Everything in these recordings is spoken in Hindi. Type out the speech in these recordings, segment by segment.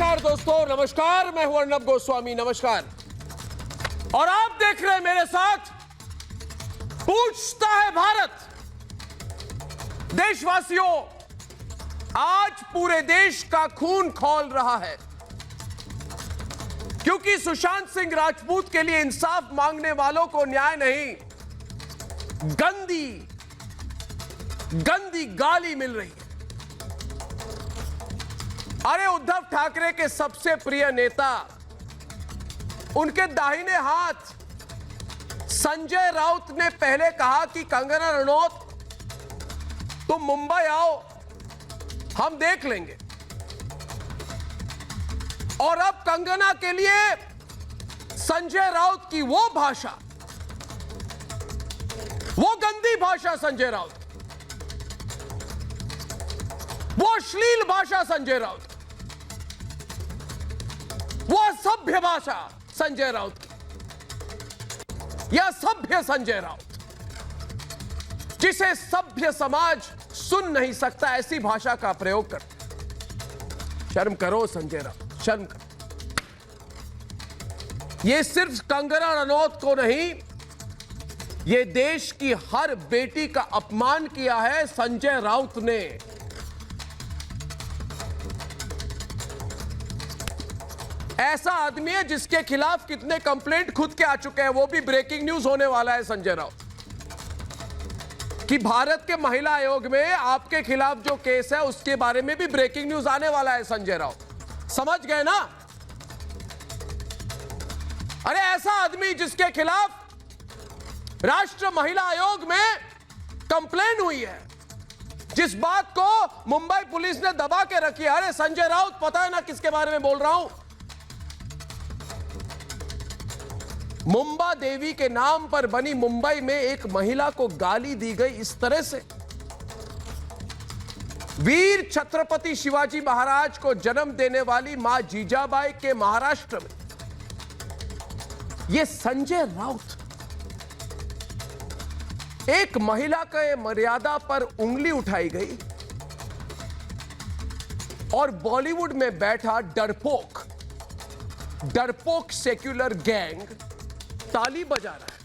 नमस्कार दोस्तों, नमस्कार। मैं हूं अर्नब गोस्वामी। नमस्कार। और आप देख रहे हैं मेरे साथ पूछता है भारत। देशवासियों, आज पूरे देश का खून खौल रहा है क्योंकि सुशांत सिंह राजपूत के लिए इंसाफ मांगने वालों को न्याय नहीं, गंदी गाली मिल रही है। अरे उद्धव ठाकरे के सबसे प्रिय नेता, उनके दाहिने हाथ संजय राउत ने पहले कहा कि कंगना रनौत तुम मुंबई आओ, हम देख लेंगे। और अब कंगना के लिए संजय राउत की वो भाषा, वो गंदी भाषा संजय राउत, वो अश्लील भाषा संजय राउत, वो असभ्य भाषा संजय राउत की, यह सभ्य संजय राउत जिसे सभ्य समाज सुन नहीं सकता, ऐसी भाषा का प्रयोग कर। शर्म करो संजय राउत, शर्म करो। यह सिर्फ कंगना रनौत को नहीं, यह देश की हर बेटी का अपमान किया है संजय राउत ने। ऐसा आदमी है जिसके खिलाफ कितने कंप्लेंट खुद के आ चुके हैं, वो भी ब्रेकिंग न्यूज होने वाला है संजय राउत कि भारत के महिला आयोग में आपके खिलाफ जो केस है उसके बारे में भी ब्रेकिंग न्यूज आने वाला है संजय राउत। समझ गए ना? अरे ऐसा आदमी जिसके खिलाफ राष्ट्रीय महिला आयोग में कंप्लेंट हुई है, जिस बात को मुंबई पुलिस ने दबा के रखी है। अरे संजय राउत, पता है ना किसके बारे में बोल रहा हूं? मुंबा देवी के नाम पर बनी मुंबई में एक महिला को गाली दी गई इस तरह से। वीर छत्रपति शिवाजी महाराज को जन्म देने वाली मां जीजाबाई के महाराष्ट्र में यह संजय राउत एक महिला के मर्यादा पर उंगली उठाई गई और बॉलीवुड में बैठा डरपोक सेक्युलर गैंग ताली बजा रहा है।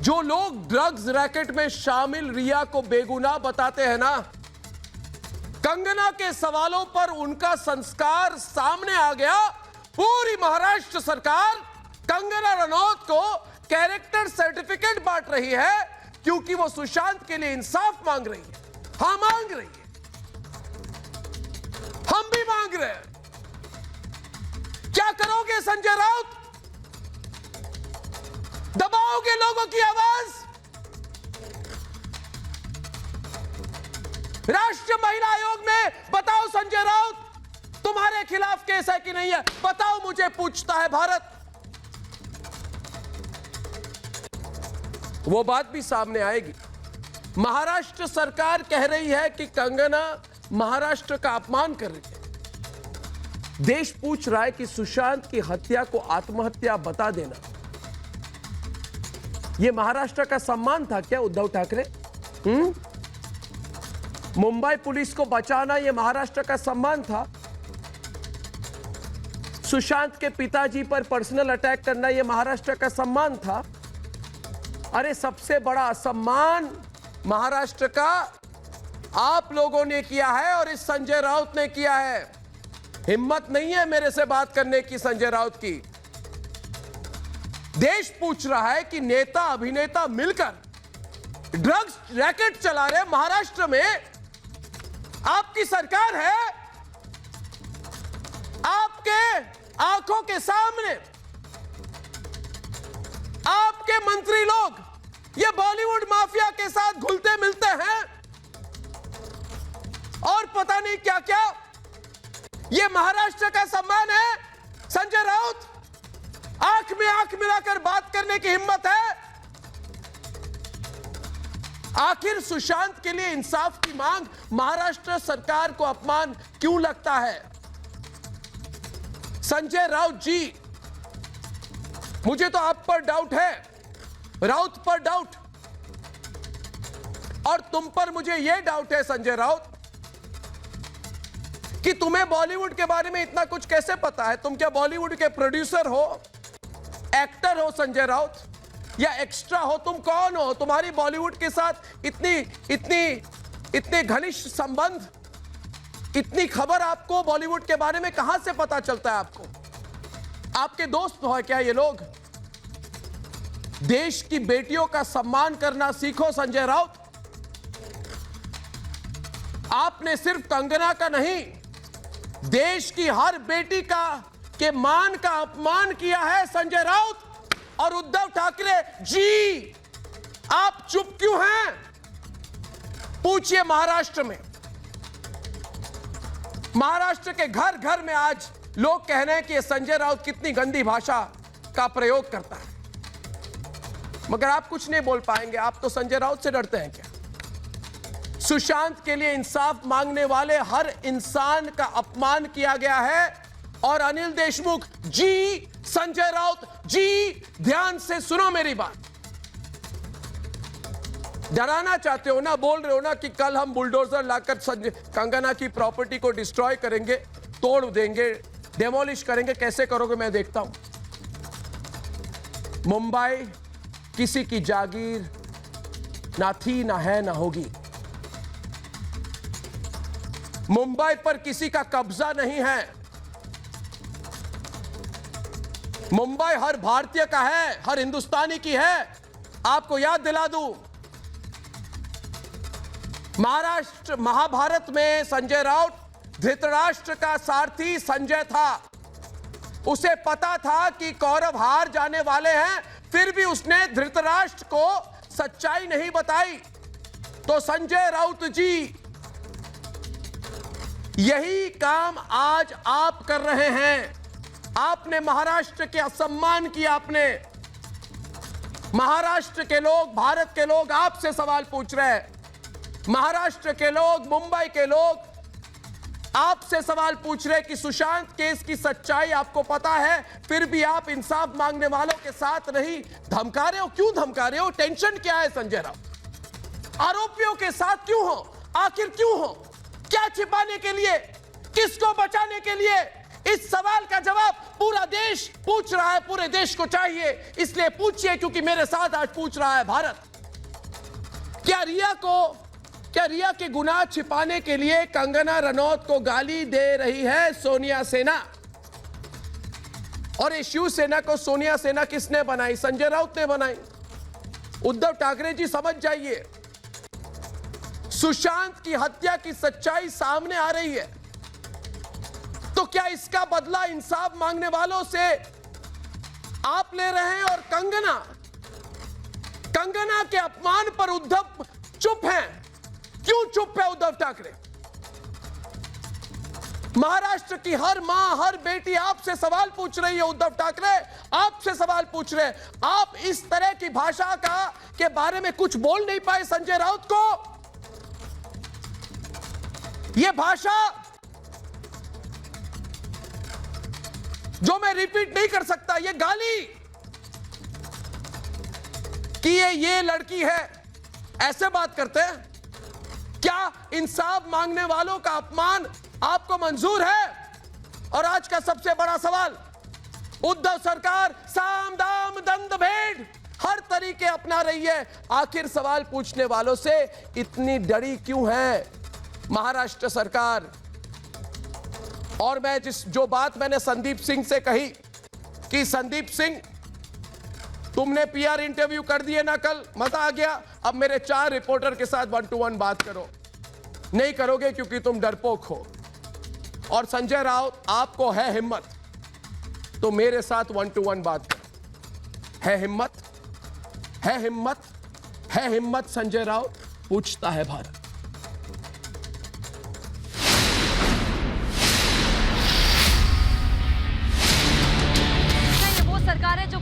जो लोग ड्रग्स रैकेट में शामिल रिया को बेगुनाह बताते हैं ना, कंगना के सवालों पर उनका संस्कार सामने आ गया। पूरी महाराष्ट्र सरकार कंगना रनौत को कैरेक्टर सर्टिफिकेट बांट रही है क्योंकि वो सुशांत के लिए इंसाफ मांग रही है। हां, मांग रही है, हम भी मांग रहे हैं। क्या करोगे संजय राउत? दबाओगे लोगों की आवाज? राष्ट्रीय महिला आयोग में बताओ संजय राउत, तुम्हारे खिलाफ केस है कि नहीं है? बताओ मुझे, पूछता है भारत। वो बात भी सामने आएगी। महाराष्ट्र सरकार कह रही है कि कंगना महाराष्ट्र का अपमान कर रही है। देश पूछ रहा है कि सुशांत की हत्या को आत्महत्या बता देना यह महाराष्ट्र का सम्मान था क्या उद्धव ठाकरे? मुंबई पुलिस को बचाना यह महाराष्ट्र का सम्मान था? सुशांत के पिताजी पर पर्सनल अटैक करना यह महाराष्ट्र का सम्मान था? अरे सबसे बड़ा असम्मान महाराष्ट्र का आप लोगों ने किया है और इस संजय राउत ने किया है। हिम्मत नहीं है मेरे से बात करने की संजय राउत की। देश पूछ रहा है कि नेता अभिनेता मिलकर ड्रग्स रैकेट चला रहे महाराष्ट्र में। आपकी सरकार है, आपके आंखों के सामने आपके मंत्री लोग ये बॉलीवुड माफिया के साथ घुलते मिलते हैं और पता नहीं क्या क्या। ये महाराष्ट्र का सम्मान है संजय राउत? आंख में आंख मिलाकर बात करने की हिम्मत है? आखिर सुशांत के लिए इंसाफ की मांग महाराष्ट्र सरकार को अपमान क्यों लगता है? संजय राउत जी, मुझे तो आप पर डाउट है, राउत पर डाउट, और तुम पर मुझे यह डाउट है संजय राउत कि तुम्हें बॉलीवुड के बारे में इतना कुछ कैसे पता है? तुम क्या बॉलीवुड के प्रोड्यूसर हो, एक्टर हो संजय राउत, या एक्स्ट्रा हो? तुम कौन हो? तुम्हारी बॉलीवुड के साथ इतने घनिष्ठ संबंध, इतनी खबर आपको बॉलीवुड के बारे में कहां से पता चलता है? आपके दोस्त हो क्या ये लोग? देश की बेटियों का सम्मान करना सीखो संजय राउत। आपने सिर्फ कंगना का नहीं, देश की हर बेटी के मान का अपमान किया है संजय राउत। और उद्धव ठाकरे जी, आप चुप क्यों हैं? पूछिए महाराष्ट्र में, महाराष्ट्र के घर घर में आज लोग कह रहे हैं कि संजय राउत कितनी गंदी भाषा का प्रयोग करता है, मगर आप कुछ नहीं बोल पाएंगे। आप तो संजय राउत से डरते हैं क्या? सुशांत के लिए इंसाफ मांगने वाले हर इंसान का अपमान किया गया है। और अनिल देशमुख जी, संजय राउत जी, ध्यान से सुनो मेरी बात। डराना चाहते हो ना, बोल रहे हो ना कि कल हम बुलडोजर लाकर कंगना की प्रॉपर्टी को डिस्ट्रॉय करेंगे, तोड़ देंगे, डेमोलिश करेंगे। कैसे करोगे मैं देखता हूं। मुंबई किसी की जागीर ना थी, ना है, ना होगी। मुंबई पर किसी का कब्जा नहीं है। मुंबई हर भारतीय का है, हर हिंदुस्तानी की है। आपको याद दिला दूं, महाराष्ट्र महाभारत में संजय राउत धृतराष्ट्र का सारथी संजय था। उसे पता था कि कौरव हार जाने वाले हैं, फिर भी उसने धृतराष्ट्र को सच्चाई नहीं बताई। तो संजय राउत जी, यही काम आज आप कर रहे हैं। आपने महाराष्ट्र के असम्मान किया। आपने महाराष्ट्र के लोग, भारत के लोग आपसे सवाल पूछ रहे हैं। महाराष्ट्र के लोग, मुंबई के लोग आपसे सवाल पूछ रहे हैं कि सुशांत केस की सच्चाई आपको पता है, फिर भी आप इंसाफ मांगने वालों के साथ नहीं, धमका रहे हो। क्यों धमका रहे हो? टेंशन क्या है संजय राउत? आरोपियों के साथ क्यों हो? आखिर क्यों हो? क्या छिपाने के लिए? किसको बचाने के लिए? इस सवाल का जवाब पूरा देश पूछ रहा है, पूरे देश को चाहिए। इसलिए पूछिए क्योंकि मेरे साथ आज पूछ रहा है भारत। क्या रिया के गुनाह छिपाने के लिए कंगना रनौत को गाली दे रही है सोनिया सेना? और ये शिवसेना को सोनिया सेना किसने बनाई? संजय राउत ने बनाई। उद्धव ठाकरे जी समझ जाइए, सुशांत की हत्या की सच्चाई सामने आ रही है। तो क्या इसका बदला इंसाफ मांगने वालों से आप ले रहे हैं? और कंगना के अपमान पर उद्धव चुप हैं। क्यों चुप है उद्धव ठाकरे? महाराष्ट्र की हर मां, हर बेटी आपसे सवाल पूछ रही है। उद्धव ठाकरे आपसे सवाल पूछ रहे हैं। आप इस तरह की भाषा के बारे में कुछ बोल नहीं पाए संजय राउत को। यह भाषा जो मैं रिपीट नहीं कर सकता, यह गाली कि ये लड़की है, ऐसे बात करते हैं। क्या इंसाफ मांगने वालों का अपमान आपको मंजूर है? और आज का सबसे बड़ा सवाल, उद्धव सरकार साम दाम दंड भेद हर तरीके अपना रही है। आखिर सवाल पूछने वालों से इतनी डरी क्यों है महाराष्ट्र सरकार? और मैं जो बात मैंने संदीप सिंह से कही कि संदीप सिंह, तुमने पीआर इंटरव्यू कर दिए ना कल, मजा आ गया। अब मेरे 4 रिपोर्टर के साथ 1-to-1 बात करो। नहीं करोगे क्योंकि तुम डरपोक हो। और संजय राउत, आपको है हिम्मत तो मेरे साथ 1-to-1 बात करो। है हिम्मत? है हिम्मत? है हिम्मत संजय राउत? पूछता है भारत। ये वो सरकार है जो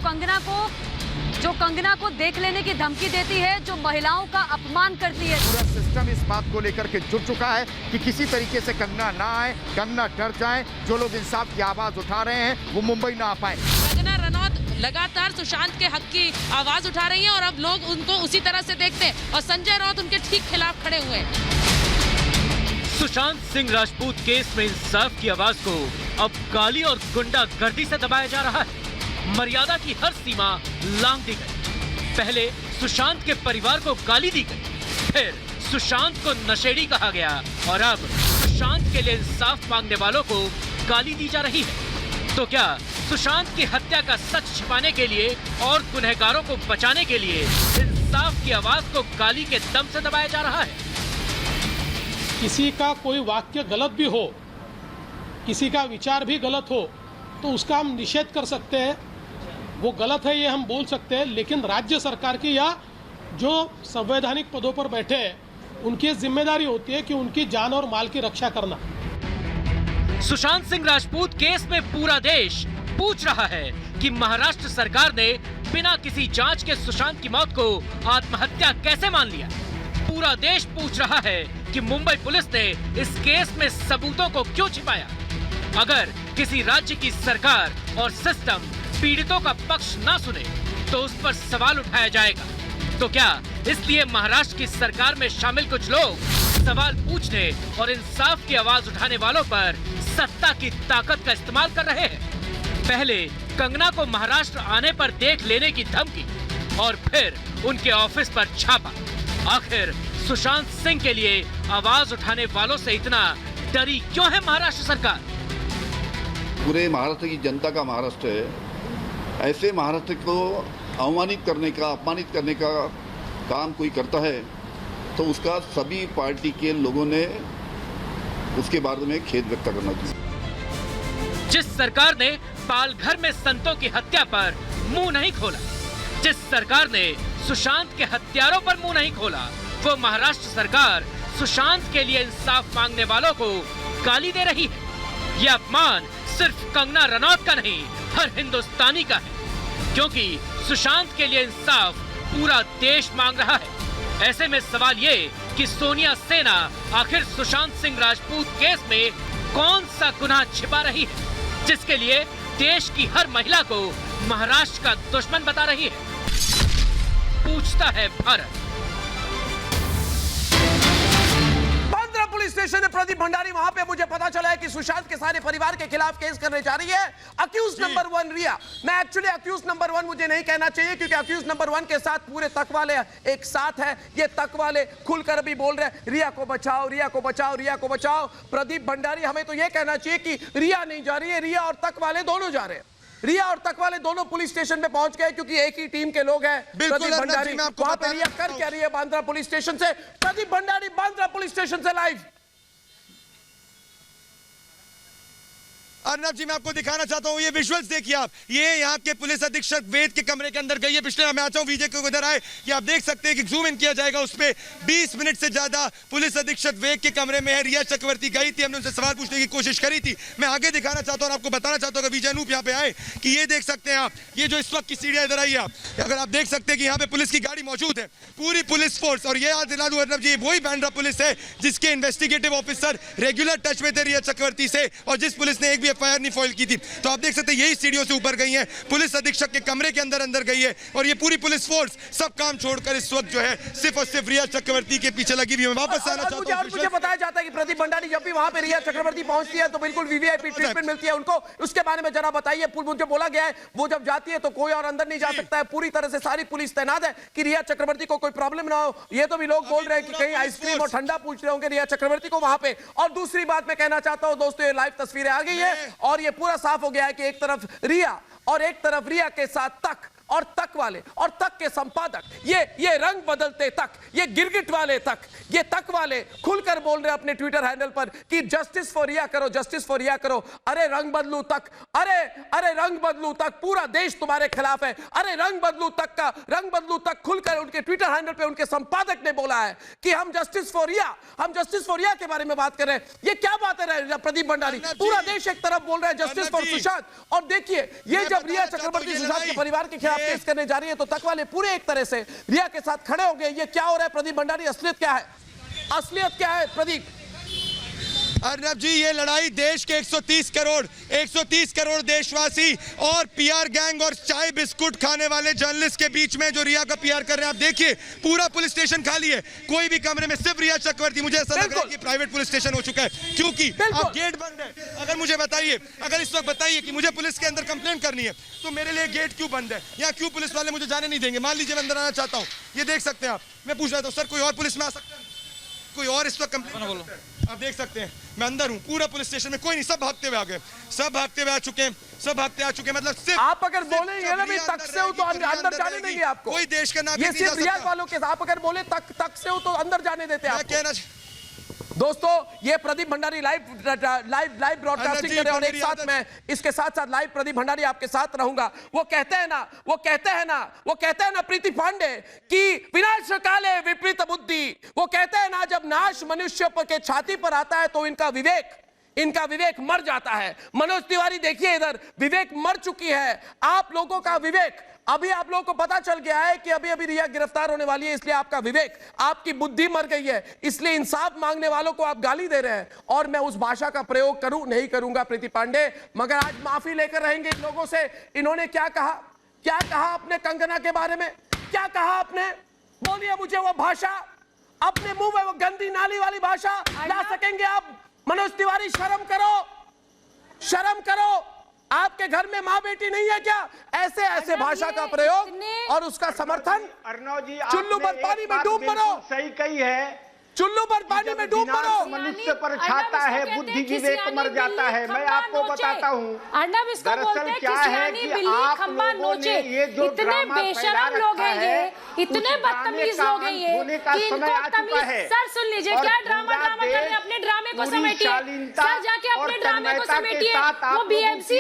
कंगना को देख लेने की धमकी देती है, जो महिलाओं का अपमान करती है। पूरा सिस्टम इस बात को लेकर के जुट चुका है कि किसी तरीके से कंगना ना आए, कंगना डर जाए। जो लोग इंसाफ की आवाज उठा रहे हैं वो मुंबई ना आ पाए। कंगना रनौत लगातार सुशांत के हक की आवाज उठा रही हैं और अब लोग उनको उसी तरह से देखते हैं और संजय राउत उनके ठीक खिलाफ खड़े हुए हैं। सुशांत सिंह राजपूत केस में इंसाफ की आवाज को अब काली और गुंडागर्दी से दबाया जा रहा है। मर्यादा की हर सीमा लांघ दी गई। पहले सुशांत के परिवार को गाली दी गई, फिर सुशांत को नशेड़ी कहा गया और अब सुशांत के लिए इंसाफ मांगने वालों को गाली दी जा रही है। तो क्या सुशांत की हत्या का सच छिपाने के लिए और गुनहगारों को बचाने के लिए इंसाफ की आवाज को गाली के दम से दबाया जा रहा है? किसी का कोई वाक्य गलत भी हो, किसी का विचार भी गलत हो, तो उसका हम निषेध कर सकते हैं, वो गलत है ये हम बोल सकते हैं, लेकिन राज्य सरकार की या जो संवैधानिक पदों पर बैठे हैं उनकी जिम्मेदारी होती है कि उनकी जान और माल की रक्षा करना। सुशांत सिंह राजपूत केस में पूरा देश पूछ रहा है कि महाराष्ट्र सरकार ने बिना किसी जांच के सुशांत की मौत को आत्महत्या कैसे मान लिया। पूरा देश पूछ रहा है कि मुंबई पुलिस ने इस केस में सबूतों को क्यों छिपाया। अगर किसी राज्य की सरकार और सिस्टम पीड़ितों का पक्ष ना सुने तो उस पर सवाल उठाया जाएगा। तो क्या इसलिए महाराष्ट्र की सरकार में शामिल कुछ लोग सवाल पूछने और इंसाफ की आवाज उठाने वालों पर सत्ता की ताकत का इस्तेमाल कर रहे हैं? पहले कंगना को महाराष्ट्र आने पर देख लेने की धमकी और फिर उनके ऑफिस पर छापा। आखिर सुशांत सिंह के लिए आवाज उठाने वालों से इतना डरी क्यों है महाराष्ट्र सरकार? पूरे महाराष्ट्र की जनता का महाराष्ट्र है। ऐसे महाराष्ट्र को अवमानित करने का, अपमानित करने का काम कोई करता है तो उसका सभी पार्टी के लोगों ने उसके बारे में खेद व्यक्त करना चाहिए। जिस सरकार ने पालघर में संतों की हत्या पर मुंह नहीं खोला, जिस सरकार ने सुशांत के हत्यारों पर मुंह नहीं खोला, वो महाराष्ट्र सरकार सुशांत के लिए इंसाफ मांगने वालों को गाली दे रही है। यह अपमान सिर्फ कंगना रनौत का नहीं, हर हिंदुस्तानी का है, क्योंकि सुशांत के लिए इंसाफ पूरा देश मांग रहा है। ऐसे में सवाल ये कि सोनिया सेना आखिर सुशांत सिंह राजपूत केस में कौन सा गुनाह छिपा रही है, जिसके लिए देश की हर महिला को महाराष्ट्र का दुश्मन बता रही है? पूछता है भारत। पुलिस स्टेशन में प्रदीप भंडारी, वहां पे मुझे पता चला है कि सुशांत के सारे परिवार के खिलाफ केस करने जा रही है। अक्यूज नंबर 1 रिया। मैं एक्चुअली अक्यूज नंबर 1 मुझे नहीं कहना चाहिए क्योंकि अक्यूज नंबर 1 के साथ पूरे तक वाले एक साथ है। ये तक वाले खुलकर भी बोल रहे हैं रिया को बचाओ, रिया को बचाओ, रिया को बचाओ। प्रदीप भंडारी, हमें तो ये कहना चाहिए कि रिया नहीं जा रही है, रिया और तक वाले दोनों जा रहे हैं। रिया और तक वाले दोनों पुलिस स्टेशन पे पहुंच गए क्योंकि एक ही टीम के लोग हैं। प्रदीप भंडारी वहां पे रिया कर क्या रही है बांद्रा पुलिस स्टेशन से? प्रदीप भंडारी बांद्रा पुलिस स्टेशन से लाइव। अर्नब जी, मैं आपको दिखाना चाहता हूँ, ये विजुअल्स देखिए आप। ये यहाँ के पुलिस अधीक्षक वेद के कमरे के अंदर गई है। पिछले मैं आता हूँ विजय को इधर आए, ये आप देख सकते हैं कि जूम इन किया जाएगा उस पे। 20 मिनट से ज्यादा पुलिस अधीक्षक वेद के कमरे में है। रिया चक्रवर्ती गई थी, हमने उनसे सवाल पूछने की कोशिश करी थी। मैं आगे दिखाना चाहता हूँ और आपको बताना चाहता हूँ, विजय अनूप यहाँ पे आए, कि ये देख सकते हैं आप, ये जो इस वक्त की सीढ़ियाँ इधर आई है आप, अगर आप देख सकते हैं कि यहाँ पे पुलिस की गाड़ी मौजूद है, पूरी पुलिस फोर्स। और ये याद दिला दूं अर्नब जी, वही बांद्रा पुलिस है जिसके इन्वेस्टिगेटिव ऑफिसर रेगुलर टच में थे रिया चक्रवर्ती से और जिस पुलिस ने एक भी एफआईआर नहीं फाइल की थी। तो आप देख सकते हैं यही सीढ़ियों से ऊपर गई है, पुलिस अधीक्षक के कमरे के अंदर गई है और ये पूरी पुलिस फोर्स सब काम छोड़कर इस वक्त जो है सिर्फ और सिर्फ रिया चक्रवर्ती के पीछे लगी हुई है। वापस आना चाहता हूं। मुझे बताया जाता है कि प्रदीप भंडारी जब भी वहां पे रिया चक्रवर्ती पहुंचती है तो बिल्कुल वीवीआईपी ट्रीटमेंट मिलती है उनको। उसके बारे में जरा बताइए। मुझे बोला गया है वो जब जाती है तो कोई और अंदर नहीं जा सकता है, पूरी तरह से सारी पुलिस तैनात है कि रिया चक्रवर्ती को कोई प्रॉब्लम ना हो। ये तो भी लोग बोल रहे हैं कि कहीं आइसक्रीम और ठंडा पूछ रहे होंगे रिया चक्रवर्ती को वहां पे। और दूसरी बात मैं कहना चाहता हूं दोस्तों, ये लाइव तस्वीरें आ गई है और ये पूरा साफ हो गया है कि एक तरफ रिया और एक तरफ रिया के साथ तक और तक वाले और तक के संपादक, ये रंग बदलते तक, ये गिरगिट वाले तक, ये तक वाले खुलकर बोल रहे हैं अपने ट्विटर हैंडल पर कि जस्टिस फॉर रिया करो, जस्टिस फॉर रिया करो। अरे रंग बदलू तक, अरे रंग बदलू तक, पूरा देश तुम्हारे खिलाफ है। अरे रंग बदलू तक खुलकर उनके ट्विटर हैंडल पे उनके संपादक ने बोला है कि हम जस्टिस फॉर रिया के बारे में बात कर रहे हैं। ये क्या बात है प्रदीप भंडारी? पूरा देश एक तरफ बोल रहा है जस्टिस फॉर सुशांत, और देखिए ये जब रिया चक्रवर्ती सुशांत के परिवार के खिलाफ केस करने जा रही है तो तक वाले पूरे एक तरह से रिया के साथ खड़े हो गए। ये क्या हो रहा है प्रदीप भंडारी? असलियत क्या है? असलियत क्या है प्रदीप? अर्नब जी, ये लड़ाई देश के 130 करोड़ देशवासी और पीआर गैंग और चाय बिस्कुट खाने वाले जर्नलिस्ट के बीच में जो रिया का पीआर कर रहे हैं। आप देखिए पूरा पुलिस स्टेशन खाली है, कोई भी कमरे में, सिर्फ रिया चक्रवर्ती। मुझे ऐसा लग रहा है कि प्राइवेट पुलिस स्टेशन हो चुका है, क्योंकि अब गेट बंद है। अगर मुझे बताइए, अगर इस वक्त बताइए कि मुझे पुलिस के अंदर कंप्लेन करनी है तो मेरे लिए गेट क्यों बंद है, या क्यों पुलिस वाले मुझे जाने नहीं देंगे? मान लीजिए मैं अंदर आना चाहता हूँ, ये देख सकते हैं आप, मैं पूछ रहा था सर कोई और पुलिस में आ सकता है? कोई और इस वक्त कंप्लेन बोलो? आप देख सकते हैं मैं अंदर हूँ, पूरा पुलिस स्टेशन में कोई नहीं, सब भागते हुए आ गए, सब भागते हुए आ चुके हैं, सब भागते आ चुके हैं। मतलब सिर्फ आप अगर बोलेंगे ना भी तक से हो तो अंदर जाने देंगे आपको। कोई देश का नागरिक ये नहीं जा सिर्फ रिया सकता। वालों के, आप अगर बोले तक से हो तो अंदर जाने देते हैं मैं आपको। कहना दोस्तों, ये प्रदीप भंडारी लाइव ब्रॉडकास्टिंग कर रहे हैं और एक साथ मैं इसके साथ साथ लाइव प्रदीप भंडारी आपके साथ रहूंगा। वो कहते हैं ना प्रीति पांडे कि विनाश काले विपरीत बुद्धि। वो कहते हैं ना जब नाश मनुष्य के छाती पर आता है तो इनका विवेक मर जाता है। मनोज तिवारी देखिए इधर, विवेक मर चुकी है। आप लोगों का विवेक, अभी आप लोगों को पता चल गया है कि अभी रिया गिरफ्तार होने वाली है, इसलिए आपका विवेक, आपकी बुद्धि मर गई है, इसलिए इंसाफ मांगने वालों को आप गाली दे रहे हैं। और मैं उस भाषा का प्रयोग नहीं करूंगा प्रीति पांडे, मगर आज माफी लेकर रहेंगे इन लोगों से। इन्होंने क्या कहा अपने कंगना के बारे में, क्या कहा आपने? बोलिए मुझे वो भाषा, अपने मुंह में वो गंदी नाली वाली भाषा ला सकेंगे आप? मनोज तिवारी, शर्म करो। आपके घर में माँ बेटी नहीं है क्या? ऐसे भाषा का प्रयोग और उसका समर्थन। अर्नव जी, चुल्लू पर पानी में डूब मरो। सही कही है, चुल्लू पर पानी में डूब मरो। मनुष्य पर छाता है, बुद्धि विवेक मर जाता है। मैं आपको बताता हूँ, दरअसल क्या है कि आप लोगों ने ये जो ड्रामा फैला रखा है, इतने बदतमीज लोग हैं ये कि इनको तमीज। सर सुन लीजिए, क्या ड्रामा कर रहे हैं? अपने ड्रामे को समेटिए सर, जाके अपने ड्रामे को समेटिए। वो बीएमसी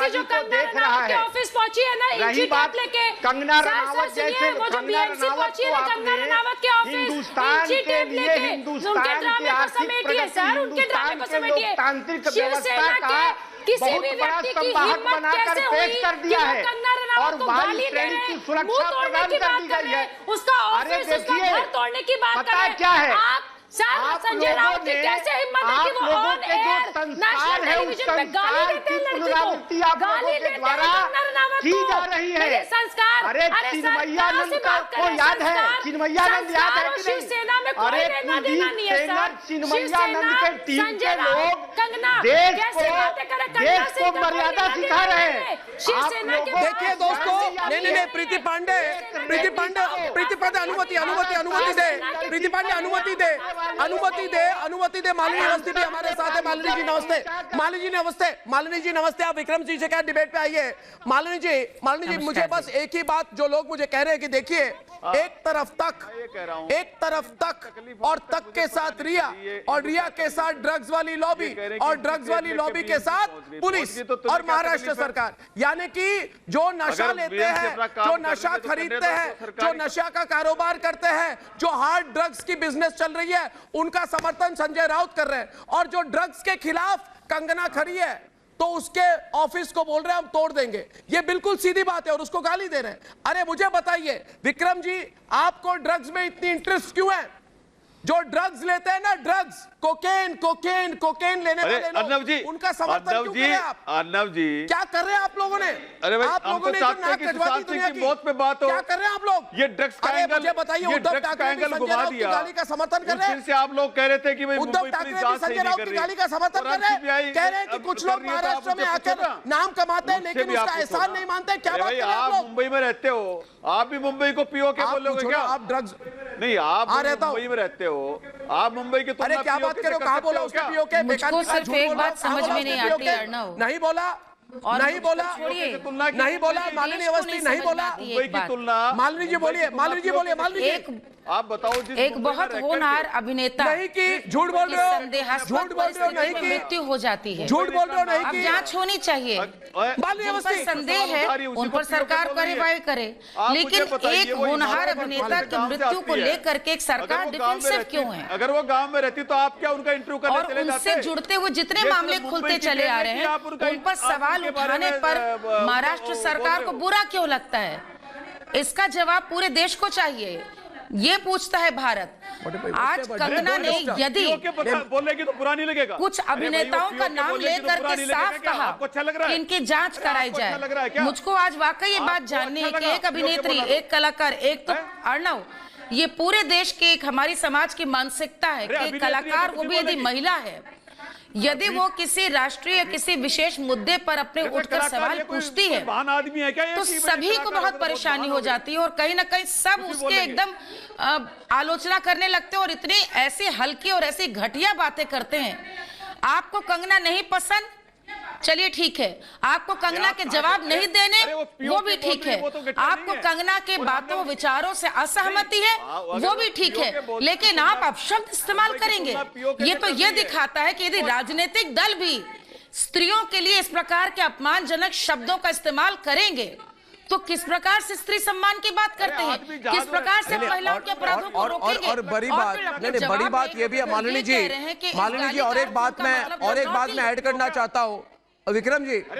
जो कंगना रनावत के ऑफिस पहुंची है ना, इंची टेप लेके, कंगना रनावत जैसे वो जो बीएमसी पहुंची है ना कंगना रनावत के ऑफिस, इंची टेप लेके हिंदुस्तान की आर्थिक प्रगति, हिंदुस्तान के लोकतांत्रिक व्यवस्था का किसी भी बहुत बड़ा व्यक्ति की संवाहक हिम्मत बनाकर कैसे पेश हुई कर दिया कि वो है कंगना रनावत और को वायु गाली दे श्रेणी रहे की हैं, सुरक्षा मुंह तोड़ने प्रदान की कर बात दी कर गई रहे है। हैं, उसका अरे ऑफिस, उसका देखिए, घर तोड़ने की बात कर पता रहे हैं। क्या है, आप संजय राउत की कैसे हिम्मत है कि वो ऑन एयर नेशनल टेलीविजन पे गाली देते हैं लड़की को, गाली देते हैं कंगना रनावत की को। जा रही है। संस्कार, अरे चिन्मयानंद को याद है, चिन्मयानंद याद है कि नहीं? शिवसेना में कोई अरे लेना देना नहीं है सर। चिन्मयानंद के टीम के संजय लोग राउत, कंगना देश कैसे बातें करें? कंगना से को मर्यादा सिखा रहे हैं। शिवसेना के देखिए दोस्तों, नहीं प्रीति पांडे अनुमति दे। मालिनी अवस्थी भी हमारे साथ है। मालिनी जी नमस्ते। मालिनी जी नमस्ते। आप विक्रम जी से क्या डिबेट पे आइए। मालिनी जी मुझे बस एक ही बात, जो लोग मुझे कह रहे हैं कि देखिए एक तरफ तक और तक के साथ रिया और रिया के साथ ड्रग्स वाली लॉबी और ड्रग्स वाली लॉबी के साथ पुलिस और महाराष्ट्र सरकार, यानी कि जो नशा लेते हैं, जो नशा खरीदते हैं, जो नशा का कारोबार करते हैं, जो हार्ड ड्रग्स की बिजनेस चल रही है, उनका समर्थन संजय राउत कर रहे हैं। और जो ड्रग्स के खिलाफ कंगना खड़ी है तो उसके ऑफिस को बोल रहे हैं हम तोड़ देंगे। ये बिल्कुल सीधी बात है और उसको गाली दे रहे हैं। अरे मुझे बताइए विक्रम जी, आपको ड्रग्स में इतनी इंटरेस्ट क्यों है? जो ड्रग्स लेते हैं ना, ड्रग्स, कोकेन लेने वाले अर्नब जी, लोग, उनका समर्थन क्यों कर रहे हैं आप? अर्नब जी, क्या कर रहे हैं आप लोगों ने? अरे भाई, आप हम लोगों तो ने चाहते हैं कि सुशांत सिंह की मौत पे बात हो। क्या कर रहे हैं आप लोग? ये ड्रग्स का एंगल, मुझे बताइए, ये उद्धव ड्रग्स का ठाकरे एंगल संजय घुमा राउत की दिया। गाली का समर्थन कर रहे हैं। उस दिन से आप लोग कह रहे थे कि भाई उद्धव मुंबई ठाकरे पुलिस भी जांच संजय नहीं राउत कर की रही। गाली का समर्थन कर रहे हैं। कह रहे हैं कि कुछ लोग महाराष्ट्र में आकर नाम कमाते हैं लेकिन उसका एहसान नहीं मानते। क्या बात कर रहे हैं आप लोग? मुंबई में रहते हो, आप भी मुंबई को पीओ के बोलोगे क्या? आप ड्रग्स नहीं, आप मुंबई में रहते हो, आप मुंबई के तुलना क्या बात करो? कहाँ बोला उसने पीओ के? मुझको सिर्फ एक बात समझ में नहीं आती अर्नव। नहीं बोला, नहीं बोला मालिनी अवस्थी, नहीं बोला। मुंबई की तुलना, मालिनी जी बोलिए, मालिनी जी आप बताओ। एक बहुत होनहार अभिनेता नहीं की झूठ बोल रहे हो, संदेहास्पद परिस्थिति में मृत्यु हो जाती है। झूठ बोल रहे हो, नहीं अब की जांच होनी चाहिए। जिन पर संदेह है उन पर सरकार कार्रवाई करे, लेकिन एक होनहार अभिनेता की मृत्यु को लेकर के एक सरकार डिफेंसिव क्यों है? अगर वो गांव में रहती तो आप क्या उनका इंटरव्यू करने और चले जाते? उनसे जुड़ते हुए जितने मामले खुलते चले आ रहे हैं, उन पर सवाल उठाने पर महाराष्ट्र सरकार को बुरा क्यों लगता है? इसका जवाब पूरे देश को चाहिए। ये पूछता है भारत। आज कंगना ने यदि बोलेगी तो बुरा नहीं लगेगा। कुछ अभिनेताओं का नाम लेकर के साफ कहा कि इनकी जांच कराई जाए, मुझको आज वाकई ये बात जाननी है कि एक अभिनेत्री, एक कलाकार, एक तो अर्णव, ये पूरे देश के एक हमारी समाज की मानसिकता है कि एक कलाकार, वो भी यदि महिला है, यदि वो किसी राष्ट्रीय या किसी विशेष मुद्दे पर अपने उठकर सवाल पूछती है तो सभी को बहुत परेशानी हो जाती है और कहीं ना कहीं सब उसके एकदम आलोचना करने लगते हैं और इतनी ऐसी हल्की और ऐसी घटिया बातें करते हैं। आपको कंगना नहीं पसंद, चलिए ठीक है, आपको कंगना के जवाब नहीं देने, वो भी ठीक है, आपको कंगना के बातों विचारों से असहमति है, वो भी ठीक है, लेकिन आप अपशब्द इस्तेमाल करेंगे, ये तो ये दिखाता है कि यदि राजनीतिक दल भी स्त्रियों के लिए इस प्रकार के अपमानजनक शब्दों का इस्तेमाल करेंगे तो किस प्रकार से स्त्री सम्मान की बात करते हैं, किस प्रकार से महिलाओं के अपराधों को रोकेंगे। और बड़ी बात, नहीं बड़ी बात ये भी है मालिनी जी, और एक बात मैं ऐड करना चाहता हूँ। विक्रम जी एक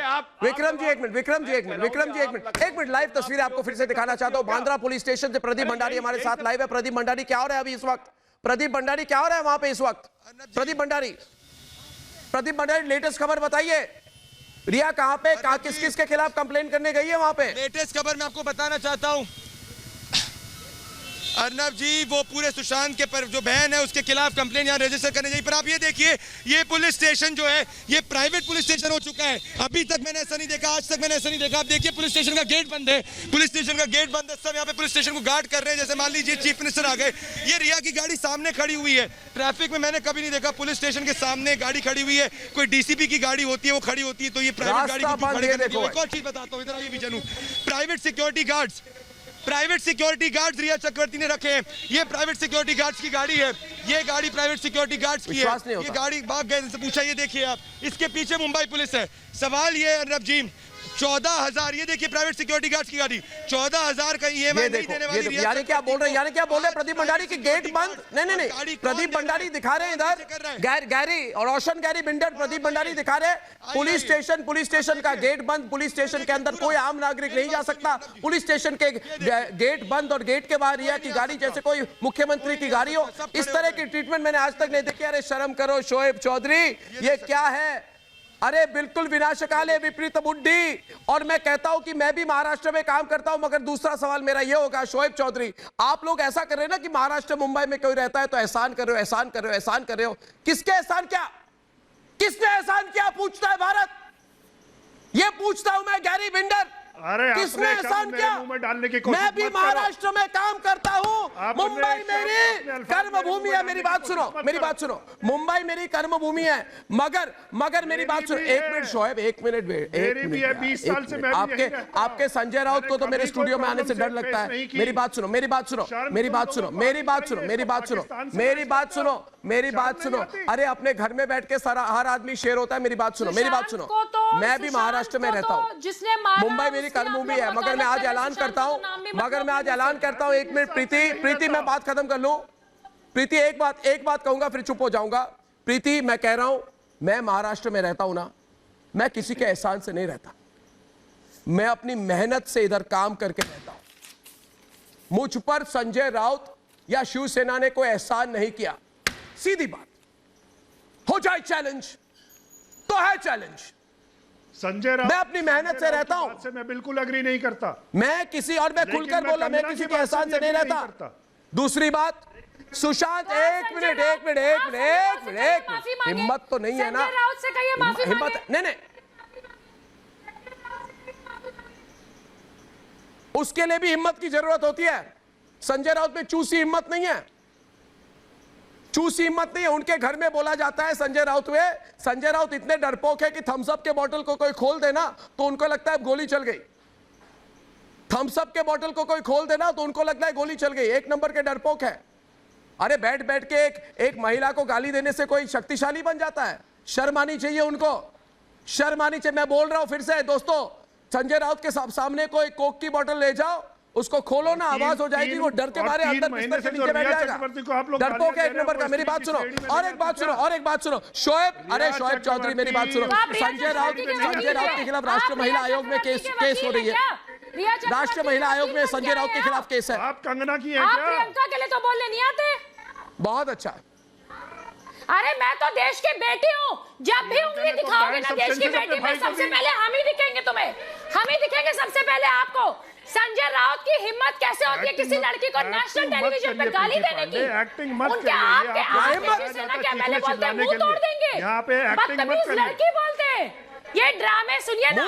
मिनट लाइव तस्वीरें आपको फिर से दिखाना चाहता हूँ। बांद्रा पुलिस स्टेशन से प्रदीप भंडारी हमारे साथ लाइव है। प्रदीप भंडारी, क्या हो रहा है अभी इस वक्त? प्रदीप भंडारी, क्या हो रहा है वहां पे इस वक्त? प्रदीप भंडारी, लेटेस्ट खबर बताइए। रिया कहां पे, किस किस के खिलाफ कंप्लेन करने गई है वहां पे? लेटेस्ट खबर मैं आपको बताना चाहता हूं अर्नब जी, वो पूरे सुशांत के पर जो बहन है उसके खिलाफ कंप्लेन यहाँ रजिस्टर करने जाइए। पर आप ये देखिए, ये पुलिस स्टेशन जो है ये प्राइवेट पुलिस स्टेशन हो चुका है। अभी तक मैंने ऐसा नहीं देखा, आज तक मैंने ऐसा नहीं देखा। आप देखिए पुलिस स्टेशन का गेट बंद है, पुलिस स्टेशन का गेट बंद है, सब यहाँ पे पुलिस स्टेशन को गार्ड कर रहे हैं। जैसे मान लीजिए चीफ मिनिस्टर आ गए, ये रिया की गाड़ी सामने खड़ी हुई है। ट्रैफिक में मैंने कभी नहीं देखा पुलिस स्टेशन के सामने गाड़ी खड़ी हुई है। कोई डीसीपी की गाड़ी होती है वो खड़ी होती है, तो ये प्राइवेट गाड़ी खड़ी। एक और चीज बताता हूँ, इधर आइए विजनू, प्राइवेट सिक्योरिटी गार्ड्स रिया चक्रवर्ती ने रखे हैं। ये प्राइवेट सिक्योरिटी गार्ड्स की गाड़ी है, ये गाड़ी प्राइवेट सिक्योरिटी गार्ड्स की है। ये गाड़ी भाग गए, इनसे पूछा, ये देखिए आप, इसके पीछे मुंबई पुलिस है। सवाल ये अर्नब जी, 14,000, ये देखिए प्राइवेट सिक्योरिटी गार्ड्स की गाड़ी, 14,000 का ईएमआई नहीं देने वाली। यानी क्या बोल रहे हैं प्रदीप भंडारी की गेट बंद? नहीं, प्रदीप भंडारी दिखा रहे हैं इधर, गैरी और रोशन गैरी बिंडर, प्रदीप भंडारी दिखा रहे हैं पुलिस स्टेशन का गेट बंद। पुलिस स्टेशन के अंदर कोई आम नागरिक नहीं जा सकता। पुलिस स्टेशन के गेट बंद और गेट के बाहर रिया की गाड़ी जैसे कोई मुख्यमंत्री की गाड़ी हो। इस तरह की ट्रीटमेंट मैंने आज तक नहीं देखी। अरे शर्म करो शोएब चौधरी, ये क्या है? अरे बिल्कुल विनाशकाले विपरीत बुद्धि। और मैं कहता हूं कि मैं भी महाराष्ट्र में काम करता हूं, मगर दूसरा सवाल मेरा यह होगा, शोएब चौधरी, आप लोग ऐसा कर रहे हैं ना कि महाराष्ट्र मुंबई में कोई रहता है तो एहसान कर रहे हो। किसके एहसान क्या? किसने एहसान किया पूछता है भारत। यह पूछता हूं मैं गैरी बिंडर, किसने एहसान किया? मैं भी महाराष्ट्र में काम करता हूं, मुंबई मेरी कर्मभूमि है। मेरी बात सुनो, मुंबई मेरी कर्मभूमि है, मगर मेरी बात सुनो। एक मिनट शोएब, एक मिनट। आपके संजय राउत को तो मेरे स्टूडियो में आने से डर लगता है। मेरी बात सुनो। अरे अपने घर में बैठ के हर आदमी शेर होता है। मेरी बात सुनो। मैं भी महाराष्ट्र में रहता हूँ, मुंबई मेरी कर्मभूमि है, मगर मैं आज ऐलान करता हूं। एक मिनट प्रीति, मैं बात खत्म कर लूं। प्रीति, एक बात कहूंगा फिर चुप हो जाऊंगा। प्रीति, मैं कह रहा हूं, मैं महाराष्ट्र में रहता हूं ना, मैं किसी के एहसान से नहीं रहता, मैं अपनी मेहनत से इधर काम करके रहता हूं। मुझ पर संजय राउत या शिवसेना ने कोई एहसान नहीं किया। सीधी बात, हो जाए चैलेंज तो है चैलेंज। संजय राउत, मैं अपनी मेहनत से रहता हूं, से मैं बिल्कुल एग्री नहीं करता। मैं किसी और मैं खुलकर बोला, मैं किसी के एहसान से नहीं रहता। दूसरी बात, सुशांत, एक मिनट, हिम्मत तो नहीं है ना? हिम्मत नहीं, उसके लिए भी हिम्मत की जरूरत होती है। संजय राउत में चूसी हिम्मत नहीं है, उनके घर में बोला जाता है संजय राउत इतने डरपोक है कि थम्स अप के बोतल को कोई खोल देना तो उनको लगता है गोली चल गई। थम्स अप के बोतल को कोई खोल देना तो उनको लगता है गोली चल गई। एक नंबर के डरपोक है। अरे बैठ के एक महिला को गाली देने से कोई शक्तिशाली बन जाता है? शर्म आनी चाहिए उनको, शर्म आनी चाहिए। मैं बोल रहा हूं फिर से दोस्तों, संजय राउत के सामने कोई कोक की बोतल ले जाओ, उसको खोलो ना, आवाज हो जाएगी, वो डर के मारे अंदर बिस्तर के नीचे बैठ जाएगा। डरपोक है एक नंबर का। मेरी बात सुनो, और एक बात सुनो शोएब, अरे शोएब चौधरी, मेरी बात सुनो। संजय राउत के खिलाफ राष्ट्रीय महिला आयोग में केस हो रही है। राष्ट्रीय महिला आयोग में संजय राउत के खिलाफ केस है। आप कंगना की हैं क्या? प्रियंका के लिए तो बोलने नहीं आते। बहुत अच्छा। अरे मैं तो देश की बेटी हूँ, जब भी उंगली दिखाओगे ना देश की बेटी में, सबसे पहले हम ही दिखेंगे तुम्हें, हम ही दिखेंगे सबसे पहले आपको। संजय राउत की हिम्मत कैसे होती है किसी लड़की को नेशनल टेलीविजन पे गाली देने की? उनके आपके मैंने बोलते हैं मुंह तोड़ देंगे, बदतमीज लड़की बोलते हैं। ये ड्रामे सुनिए ना,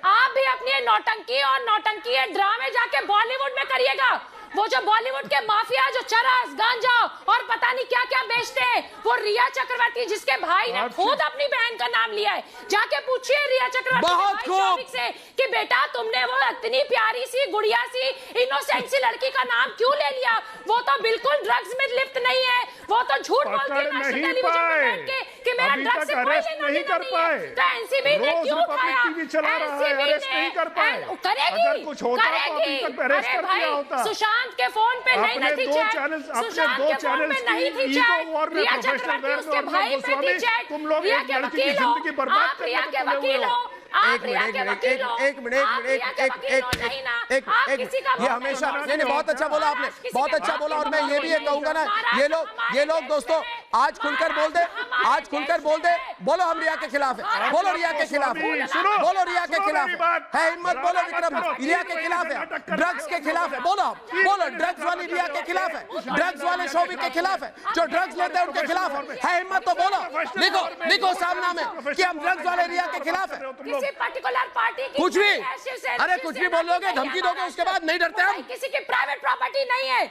आप भी अपनी नौटंकी और नौटंकी ड्रामे जाके बॉलीवुड में करिएगा। वो जो बॉलीवुड के माफिया जो चरस गांजा और पता नहीं क्या क्या बेचते हैं, वो रिया चक्रवर्ती जिसके भाई ने खुद अपनी बहन का नाम लिया है, जाके पूछिए रिया चक्रवर्ती से कि बेटा तुमने वो इतनी प्यारी सी गुड़िया सी इनोसेंट सी लड़की का नाम क्यों ले लिया? वो तो बिल्कुल ड्रग्स में लिप्त नहीं है, वो तो झूठ बोलती है नेशनल टेलीविजन पे बैठ के कि मेरा ड्रग्स से कोई लेना देना नहीं है। तो एनसीबी ने क्यों उठाया? एनसीबी ने करेगी। अरे भाई सुशांत के फोन पे नहीं थी चैट, सुशांत के फोन पे नहीं थी चैट, रिया चक्रवर्ती उसके भाई पे थी चैट। रिया के वकील हो आप, रिया के वकील हो आप, रिया के वकील हो एक मिनट ये हमेशा नहीं बहुत अच्छा बोला आपने, बहुत अच्छा बोला। और मैं ये भी कहूंगा ना, ये लोग दोस्तों आज खुलकर बोल दे, आज खुलकर बोल दे, बोलो हम रिया के खिलाफ है, बोलो रिया के खिलाफ है, बोलो रिया के खिलाफ है हिम्मत, बोलो विक्रम रिया के खिलाफ है, ड्रग्स के खिलाफ है, बोलो बोलो ड्रग्स वाली रिया के खिलाफ है, ड्रग्स वाले शोभिक के खिलाफ है, जो ड्रग्स लेते हैं उनके खिलाफ है हिम्मत, तो बोलो लिखो सामना में कि हम ड्रग्स वाले रिया के खिलाफ है। किसी पर्टिकुलर पार्टी की कुछ भी, अरे कुछ भी बोल लोगे, धमकी दोगे, उसके बाद नहीं डरते हम। किसी की प्राइवेट प्रॉपर्टी नहीं है।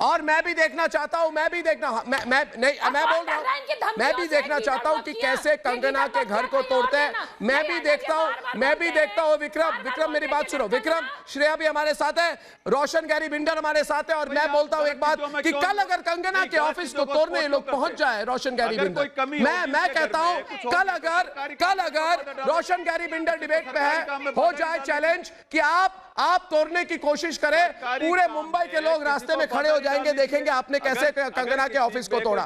और मैं भी देखना चाहता हूं, मैं भी देखना, मैं बोल रहा हूं, मैं भी देखना चाहता हूं कि कैसे कंगना के घर को तोड़ते हैं। मैं भी देखता हूं विक्रम मेरी बात सुनो, विक्रम श्रेया भी हमारे साथ है, रोशन गैरी बिंडर हमारे साथ है। और मैं बोलता हूं एक बात कि कल अगर कंगना के ऑफिस को तोड़ने ये लोग पहुंच जाए, रोशन गैरी बिंडर, मैं कहता हूं कल अगर रोशन गैरी बिंडर डिबेट पे है, हो जाए चैलेंज कि आप तोड़ने की कोशिश करें, पूरे मुंबई के लोग रास्ते में खड़े हो जाएंगे, देखेंगे आपने कैसे कंगना के ऑफिस को तोड़ा,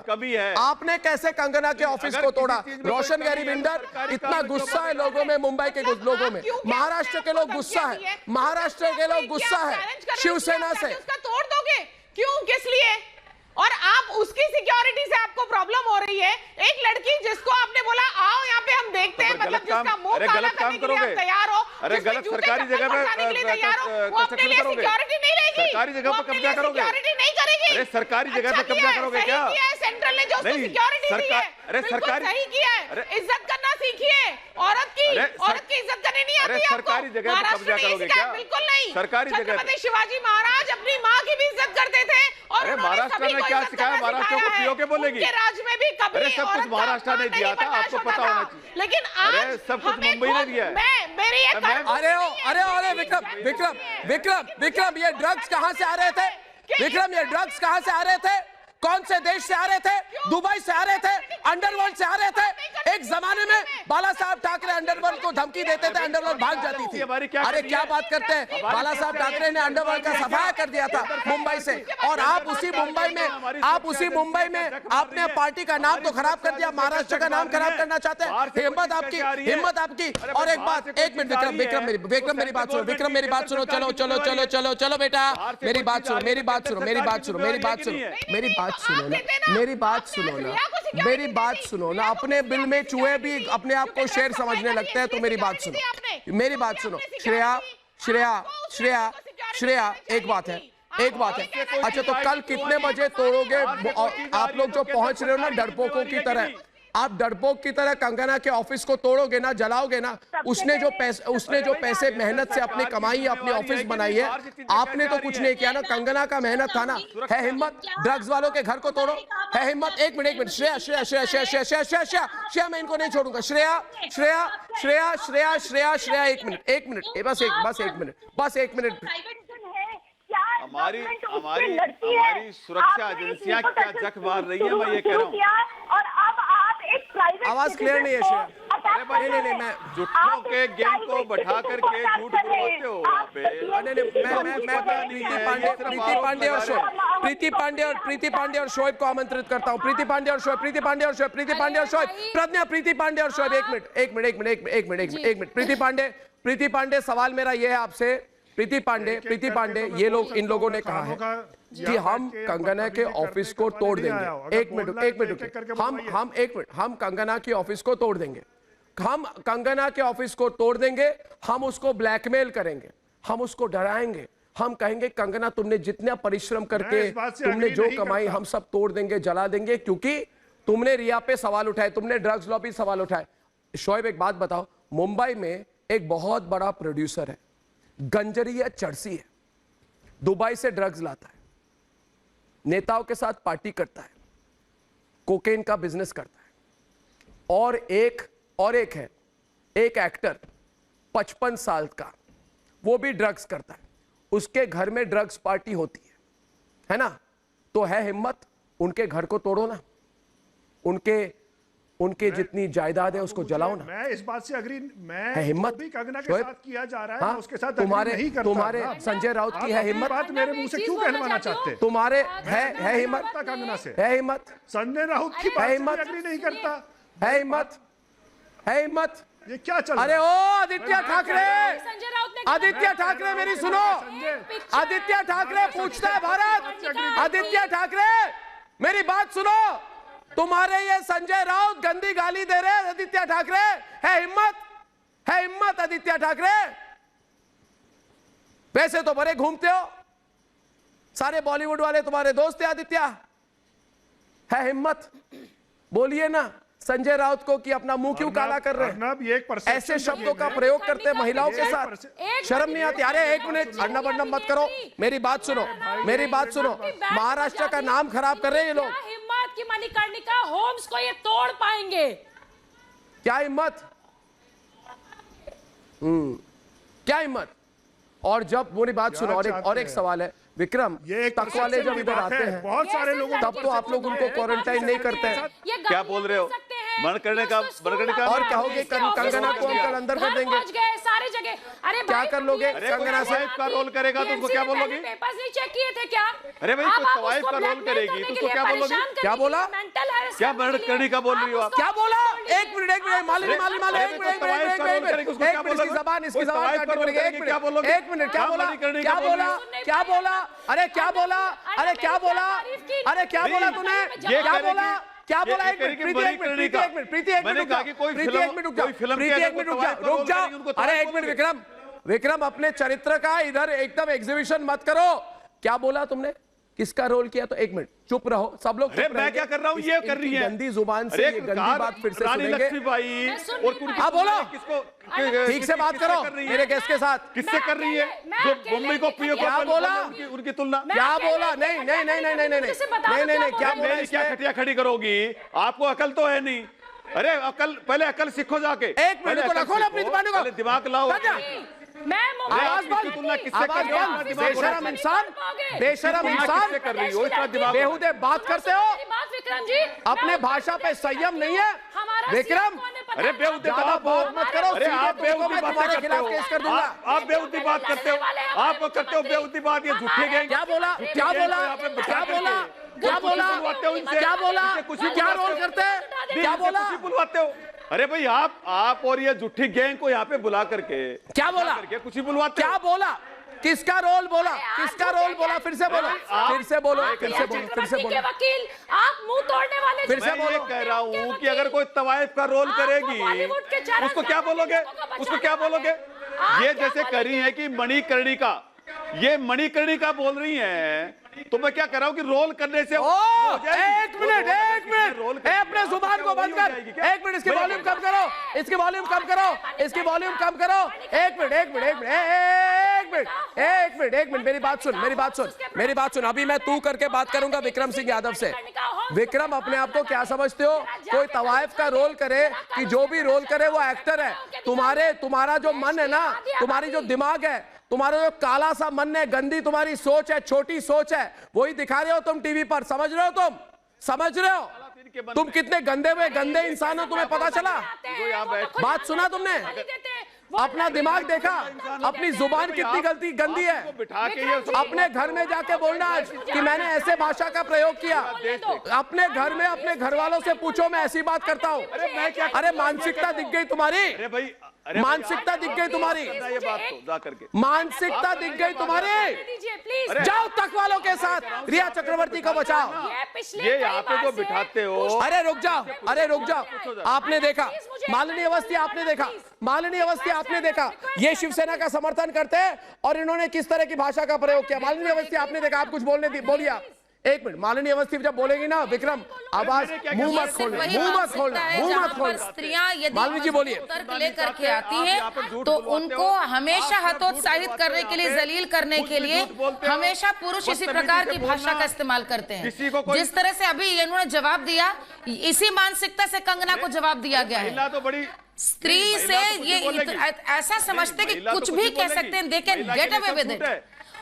आपने कैसे कंगना के ऑफिस को तोड़ा। रोशन गैरी बिंडर, इतना गुस्सा है लोगों में, मुंबई के लोगों में, महाराष्ट्र के लोग गुस्सा है, महाराष्ट्र के लोग गुस्सा है शिवसेना से। उसका तोड़ दोगे क्यों, किस लिए? और आप उसकी सिक्योरिटी से आपको प्रॉब्लम हो रही है। एक लड़की जिसको आपने बोला आओ यहाँ पे हम देखते हैं, मतलब जिसका मुंह काला करने के लिए आप तैयार हो, अरे गलत सरकारी जगह पे तैयार हो, वो अपने लिए सिक्योरिटी नहीं लेगी, सरकारी जगह पे कब्जा करोगे, सिक्योरिटी नहीं करेगी। अरे सरकारी जगह पे कब्जा करोगे क्या? सेंट्रल ने जो उसको सिक्योरिटी दी है, अरे सरकारी सही किया है। इज्जत करना सीखिए, औरत की इज्जत करनी नहीं आती आपको। सरकारी जगह पे कब्जा करोगे क्या? बिल्कुल नहीं। सरकारी जगह छत्रपति शिवाजी महाराज अपनी माँ की भी इज्जत करते थे। और महाराष्ट्र में क्या सिखाया? महाराष्ट्र को पीओ के बोलेगी? राज्य में भी कभी अरे सब कुछ महाराष्ट्र ने दिया था, आपको पता होना चाहिए। लेकिन आज सब कुछ मुंबई ने दिया है। अरे विक्रम ये ड्रग्स कहां से आ रहे थे? विक्रम ये ड्रग्स कहां से आ रहे थे? कौन से देश से आ रहे थे? दुबई से आ रहे थे? अंडरवर्ल्ड से आ रहे थे? एक जमाने में बाला साहब ठाकरे अंडरवर्ल्ड को धमकी देते थे, अंडरवर्ल्ड भाग जाती थी। अरे क्या बात करते हैं, बाला साहब ठाकरे ने अंडरवर्ल्ड का सफाया कर दिया था मुंबई से। और आप उसी मुंबई में आपने पार्टी का नाम तो खराब कर दिया, महाराष्ट्र का नाम खराब करना चाहते हैं। हिम्मत आपकी। और एक बात, एक मिनट विक्रम मेरी बात सुनो, विक्रम मेरी बात सुनो, चलो बेटा मेरी बात सुनो, मेरी बात सुनो ना, अपने बिल में चूहे भी अपने आप को शेर समझने लगते हैं, तो मेरी बात सुनो। श्रेया एक बात है। अच्छा तो कल कितने बजे तोड़ोगे? आप लोग जो पहुंच रहे हो ना डरपोकों की तरह, आप डरपोक की तरह कंगना के ऑफिस को तोड़ोगे ना, जलाओगे ना। उसने जो पैसे मेहनत से अपनी कमाई, अपनी ऑफिस बनाई है, आपने तो कुछ नहीं किया ना, कंगना का मेहनत था ना। है हिम्मत ड्रग्स वालों के घर को तोड़ो? है हिम्मत? एक मिनट श्रेया मैं इनको नहीं छोड़ूंगा। श्रेया एक मिनट हमारी सुरक्षा एजेंसियां क्या जख मार रही है, मैं ये कह रहा हूँ। और अब आप एक प्राइवेट, आवाज क्लियर नहीं है श्रेया। नहीं मैं झूठों के गैंग को बैठा करके झूठ बोलते हो वहाँ पे। प्रीति पांडे और शोएब को आमंत्रित करता हूँ। प्रीति पांडे और शोएब, प्रज्ञा, प्रीति पांडे और शोएब। एक मिनट। प्रीति पांडे, सवाल मेरा ये है आपसे प्रीति पांडे ये लोग, इन लोगों ने कहा है कि हम कंगना के ऑफिस को तोड़ देंगे। एक मिनट, हम कंगना की ऑफिस को तोड़ देंगे, हम कंगना के ऑफिस को तोड़ देंगे, हम उसको ब्लैकमेल करेंगे, हम उसको डराएंगे, हम कहेंगे कंगना तुमने जितना परिश्रम करके तुमने जो कमाई हम सब तोड़ देंगे, जला देंगे, क्योंकि तुमने रिया पे सवाल उठाए, तुमने ड्रग्स लॉ पे सवाल उठाए। शोएब एक बात बताओ, मुंबई में एक बहुत बड़ा प्रोड्यूसर है, गंजरिया चरसी है, दुबई से ड्रग्स लाता है, नेताओं के साथ पार्टी करता है, कोकेन का बिजनेस करता है, और एक है एक एक्टर 55 साल का, वो भी ड्रग्स करता है, उसके घर में ड्रग्स पार्टी होती है ना? तो है हिम्मत, उनके घर को तोड़ो ना, उनके जितनी जायदाद है उसको जलाओ ना। मैं इस बात से अग्री, मैं है हिम्मत भी कंगना के साथ किया जा रहा है, हाँ? उसके साथ तुम्हारे संजय राउत की है हिम्मत, बात मेरे मुंह से क्यों कहलवाना चाहते? तुम्हारे है हिम्मत कंगना से, है हिम्मत, संजय राउत की बात से अग्री नहीं करता, है हिम्मत। ये क्या चल रहा है? अरे ओ आदित्य ठाकरे मेरी सुनो, आदित्य ठाकरे पूछता है भारत, आदित्य ठाकरे मेरी बात सुनो, तुम्हारे ये संजय राउत गंदी गाली दे रहे आदित्य ठाकरे, है हिम्मत आदित्य ठाकरे? वैसे तो बड़े घूमते हो, सारे बॉलीवुड वाले तुम्हारे दोस्त हैं आदित्य, है हिम्मत? बोलिए ना संजय राउत को कि अपना मुंह क्यों काला कर रहे हैं, ऐसे शब्दों का प्रयोग करते हैं महिलाओं के साथ, शर्म नहीं आती? अरे एक मिनट, अर्नब मत करो, मेरी बात सुनो, महाराष्ट्र का नाम खराब कर रहे हैं ये लोग। हिम्मत की मणिकर्णिका होम्स को ये तोड़ पाएंगे? क्या हिम्मत? क्या हिम्मत? और जब मेरी बात सुनो, और एक सवाल है विक्रम, ये तक वाले जब इधर आते हैं बहुत सारे लोग, तब तो आप लोग उनको क्वारंटाइन नहीं करते हैं, क्या बोल रहे हो? मन करने का और कहोगे कंगना को हम कल अंदर कर देंगे, सारी जगह? अरे क्या कर लोगे कंगना से? का रोल करेगा तो उसको क्या बोलोगे? पेपर्स नहीं चेक किए थे क्या? अरे भाई कुछ तवाइफ का रोल करेगी तो उसको क्या बोलोगे? क्या बोला? क्या मर्डर करने का बोल रही हो आप? क्या बोला? एक मिनट माली इसकी जबान काटनी पड़ेगी, एक मिनट, क्या बोला? अरे क्या बोला तूने? क्या बोला? एक मिनट प्रीति रुक जाओ। अरे एक मिनट विक्रम अपने चरित्र का इधर एकदम एग्जीबिशन मत करो। क्या बोला तुमने? किसका रोल किया? तो एक मिनट चुप रहो सब लोग। मैं क्या कर रहा हूँ? ये कर रही है गंदी जुबान से, ये गंदी बात फिर से सुनेंगे। हाँ बोलो, ठीक से बात करो मेरे गेस्ट के साथ। किससे कर रही है? जो मुंबई को पीओ क्या बोला? उनकी तुलना क्या बोला? नहीं, क्या बोला? क्या खटिया खड़ी करोगी? आपको अकल तो है नहीं। अरे अकल, पहले अकल सीखो जाके। एक मिनट को रखो ना अपनी जुबान को, दिमाग लाओ। आवाज तुलना किससे कर रही हो? बेशरम इंसान कर रही हो? इतना दिमाग बेहुदे बात करते हो। विक्रम जी अपने भाषा पे संयम नहीं है विक्रम। अरे बेहुदे बात मत करो। अरे आप बेहुदी बात करते हो, केस कर दूंगा। आप बेहुदी बात करते हो, आप करते हो बेहुदी बात। ये झूठे गए। क्या बोला? क्या रोल करते हैं? क्या बोला? बुलवाते हो? अरे भाई आप और ये झूठी गैंग को यहाँ पे बुला करके क्या बोला? कुछ ही बुलवाते। क्या बोला? किसका रोल बोला? फिर से बोलो। वकील आप मुंह तोड़ने वाले। फिर से बोलो। कह रहा हूँ कि अगर कोई तवाइफ का रोल करेगी उसको क्या बोलोगे? ये जैसे कर रही है कि मणिकर्णिका बोल रही है, तो मैं क्या कर रहा हूँ कि रोल करने से एक मिनट अपने जुबान को बंद कर। एक मिनट, इसकी वॉल्यूम कम करो। एक मिनट मेरी बात सुन। अभी मैं तू करके बात करूंगा विक्रम सिंह यादव से। विक्रम अपने आप को क्या समझते हो? कोई तवाइफ का रोल करे कि जो भी रोल करे वो एक्टर है। तुम्हारा जो मन है ना, तुम्हारी जो दिमाग है, तुम्हारा जो काला सा मन है, गंदी तुम्हारी सोच है, छोटी सोच है, वही दिखा रहे हो तुम टीवी पर। समझ रहे हो तुम कितने गंदे इंसान हो? तुम्हें पता चला? बात सुना तुमने? अपना दिमाग देखा? अपनी जुबान कितनी गंदी है? अपने घर में जाके बोलना आज कि मैंने ऐसे भाषा का प्रयोग किया। अपने घर में अपने घर वालों से पूछो, मैं ऐसी बात करता हूँ। अरे मानसिकता दिख गई तुम्हारी। मानसिकता दिख गई तुम्हारी, ये बात तो जा करके मानसिकता दिख गई तुम्हारी। जाओ तक वालों के साथ रिया चक्रवर्ती को बचाओ। ये यहाँ पे जो बिठाते हो, अरे रुक जाओ, अरे रुक जाओ। आपने देखा मालिनी अवस्थी, आपने देखा मालिनी अवस्थी, आपने देखा ये शिवसेना का समर्थन करते हैं और इन्होंने किस तरह की भाषा का प्रयोग किया। मालिनी अवस्थी आपने देखा, आप कुछ बोलने बोलिए आप। एक मिनट, मालिनी अवस्थी जब बोलेगी ना विक्रम, आवाज मुंह मत खोलना, मुंह मत खोलना, मुंह मत खोलना। स्त्रियां यदि मालिनी जी बोलिए। तर्क लेकर के आती हैं तो उनको हमेशा हतोत्साहित करने के लिए, जलील करने के लिए हमेशा पुरुष इसी प्रकार की भाषा का इस्तेमाल करते हैं। जिस तरह से अभी इन्होंने जवाब दिया, इसी मानसिकता से कंगना को जवाब दिया गया है। तो बड़ी स्त्री से ये ऐसा समझते कि कुछ भी कह सकते हैं, they can get away with it,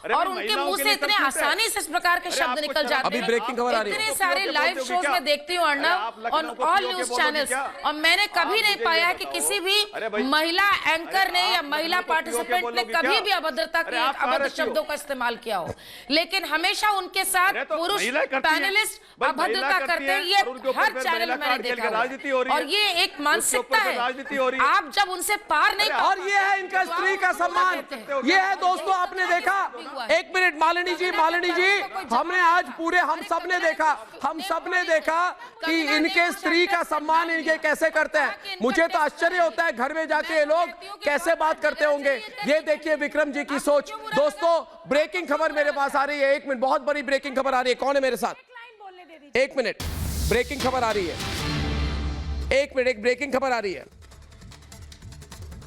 और उनके मुंह से इतने आसानी से इस प्रकार के शब्द निकल जाते हैं। अभी ब्रेकिंग खबर आ रही है। इतने सारे लाइव शोज में देखती हूँ Arnab, on all news channels, और मैंने कभी नहीं पाया कि किसी भी महिला एंकर ने या महिला पार्टिसिपेंट ने कभी भी अभद्रता के अभद्र शब्दों का इस्तेमाल किया हो। लेकिन हमेशा उनके साथ पुरुष पैनलिस्ट अभद्रता करते हैं, ये हर चैनल में मैंने देखा। और ये एक मानसिकता है, आप जब उनसे पार नहीं, और ये है इनका स्त्री का सम्मान। ये है दोस्तों, आपने देखा। एक मिनट मालिनी जी, मालिनी जी, हमने आज पूरे हम सब ने देखा कि इनके स्त्री का सम्मान इनके कैसे करते हैं। मुझे तो आश्चर्य होता है घर में जाके ये लोग कैसे बात करते होंगे। ये देखिए विक्रम जी की सोच। दोस्तों ब्रेकिंग खबर मेरे पास आ रही है, एक मिनट, बहुत बड़ी ब्रेकिंग खबर आ रही है। कौन है मेरे साथ? एक मिनट, ब्रेकिंग खबर आ रही है, एक मिनट, एक ब्रेकिंग खबर आ रही है